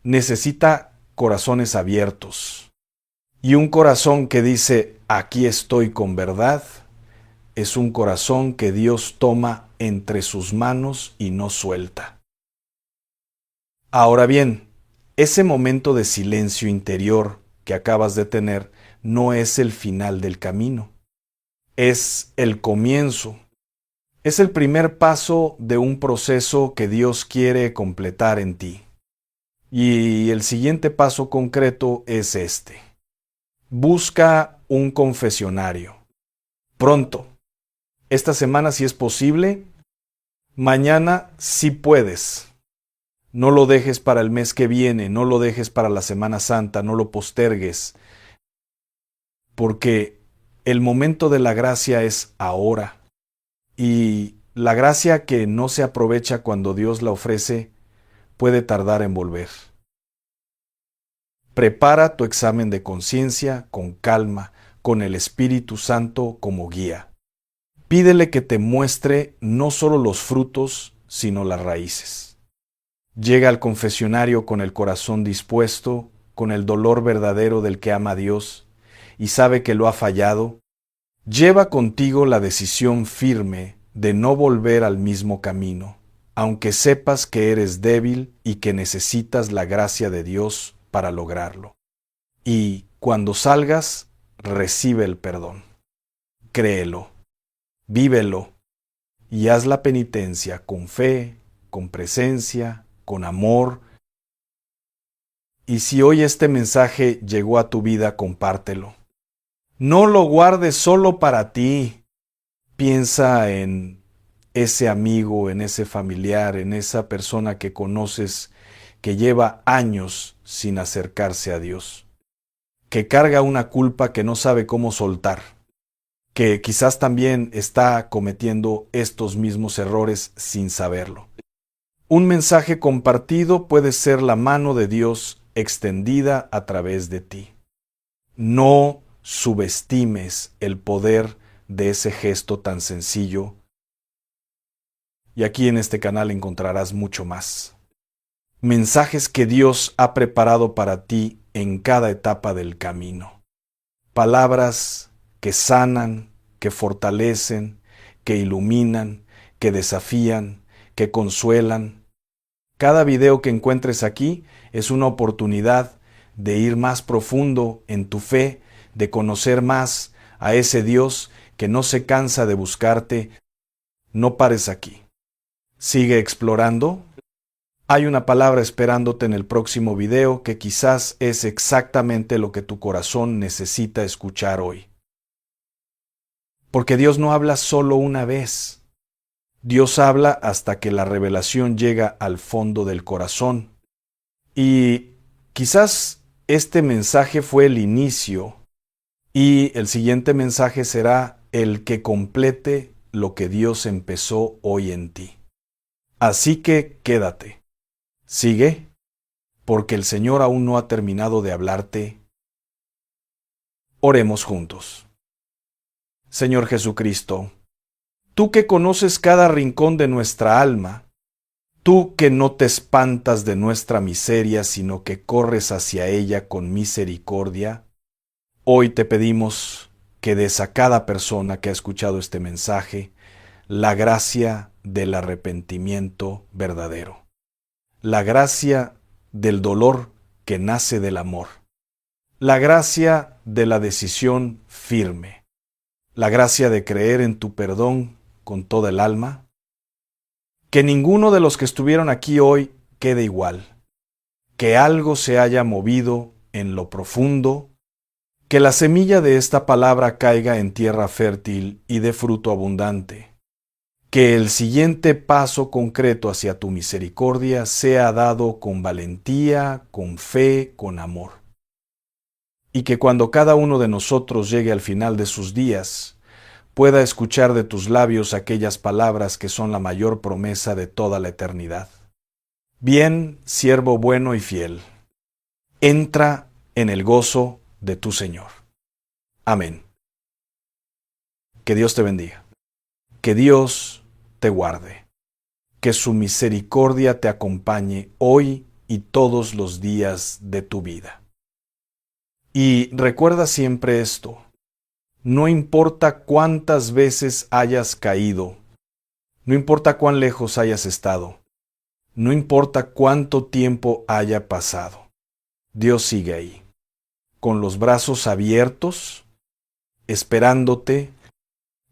S1: Necesita corazones abiertos. Y un corazón que dice: aquí estoy con verdad, es un corazón que Dios toma entre sus manos y no suelta. Ahora bien, ese momento de silencio interior que acabas de tener no es el final del camino. Es el comienzo. Es el primer paso de un proceso que Dios quiere completar en ti. Y el siguiente paso concreto es este. Busca un confesionario. Pronto. Esta semana si es posible. Mañana si puedes. No lo dejes para el mes que viene, no lo dejes para la Semana Santa, no lo postergues. Porque el momento de la gracia es ahora. Y la gracia que no se aprovecha cuando Dios la ofrece puede tardar en volver. Prepara tu examen de conciencia con calma, con el Espíritu Santo como guía. Pídele que te muestre no solo los frutos, sino las raíces. Llega al confesionario con el corazón dispuesto, con el dolor verdadero del que ama a Dios y sabe que lo ha fallado. Lleva contigo la decisión firme de no volver al mismo camino, aunque sepas que eres débil y que necesitas la gracia de Dios para lograrlo. Y cuando salgas, recibe el perdón. Créelo, vívelo y haz la penitencia con fe, con presencia, con amor. Y si hoy este mensaje llegó a tu vida, compártelo. No lo guardes solo para ti. Piensa en ese amigo, en ese familiar, en esa persona que conoces que lleva años sin acercarse a Dios, que carga una culpa que no sabe cómo soltar, que quizás también está cometiendo estos mismos errores sin saberlo. Un mensaje compartido puede ser la mano de Dios extendida a través de ti. No subestimes el poder de ese gesto tan sencillo. Y aquí en este canal encontrarás mucho más. Mensajes que Dios ha preparado para ti en cada etapa del camino. Palabras que sanan, que fortalecen, que iluminan, que desafían, que consuelan. Cada video que encuentres aquí es una oportunidad de ir más profundo en tu fe, de conocer más a ese Dios que no se cansa de buscarte. No pares aquí. Sigue explorando. Hay una palabra esperándote en el próximo video que quizás es exactamente lo que tu corazón necesita escuchar hoy. Porque Dios no habla solo una vez. Dios habla hasta que la revelación llega al fondo del corazón. Y quizás este mensaje fue el inicio y el siguiente mensaje será el que complete lo que Dios empezó hoy en ti. Así que quédate. Sigue, porque el Señor aún no ha terminado de hablarte. Oremos juntos. Señor Jesucristo, tú que conoces cada rincón de nuestra alma, tú que no te espantas de nuestra miseria, sino que corres hacia ella con misericordia, hoy te pedimos que des a cada persona que ha escuchado este mensaje la gracia del arrepentimiento verdadero, la gracia del dolor que nace del amor, la gracia de la decisión firme, la gracia de creer en tu perdón con toda el alma. Que ninguno de los que estuvieron aquí hoy quede igual, que algo se haya movido en lo profundo, que la semilla de esta palabra caiga en tierra fértil y dé fruto abundante, que el siguiente paso concreto hacia tu misericordia sea dado con valentía, con fe, con amor, y que cuando cada uno de nosotros llegue al final de sus días, pueda escuchar de tus labios aquellas palabras que son la mayor promesa de toda la eternidad. Bien, siervo bueno y fiel, entra en el gozo de tu Señor. Amén. Que Dios te bendiga. Que Dios te guarde. Que su misericordia te acompañe hoy y todos los días de tu vida. Y recuerda siempre esto. No importa cuántas veces hayas caído, no importa cuán lejos hayas estado, no importa cuánto tiempo haya pasado, Dios sigue ahí, con los brazos abiertos, esperándote,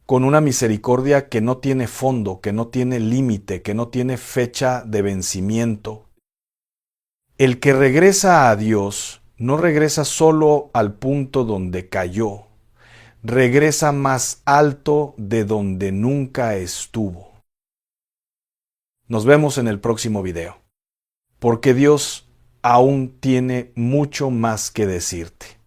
S1: con una misericordia que no tiene fondo, que no tiene límite, que no tiene fecha de vencimiento. El que regresa a Dios no regresa solo al punto donde cayó, regresa más alto de donde nunca estuvo. Nos vemos en el próximo video, porque Dios aún tiene mucho más que decirte.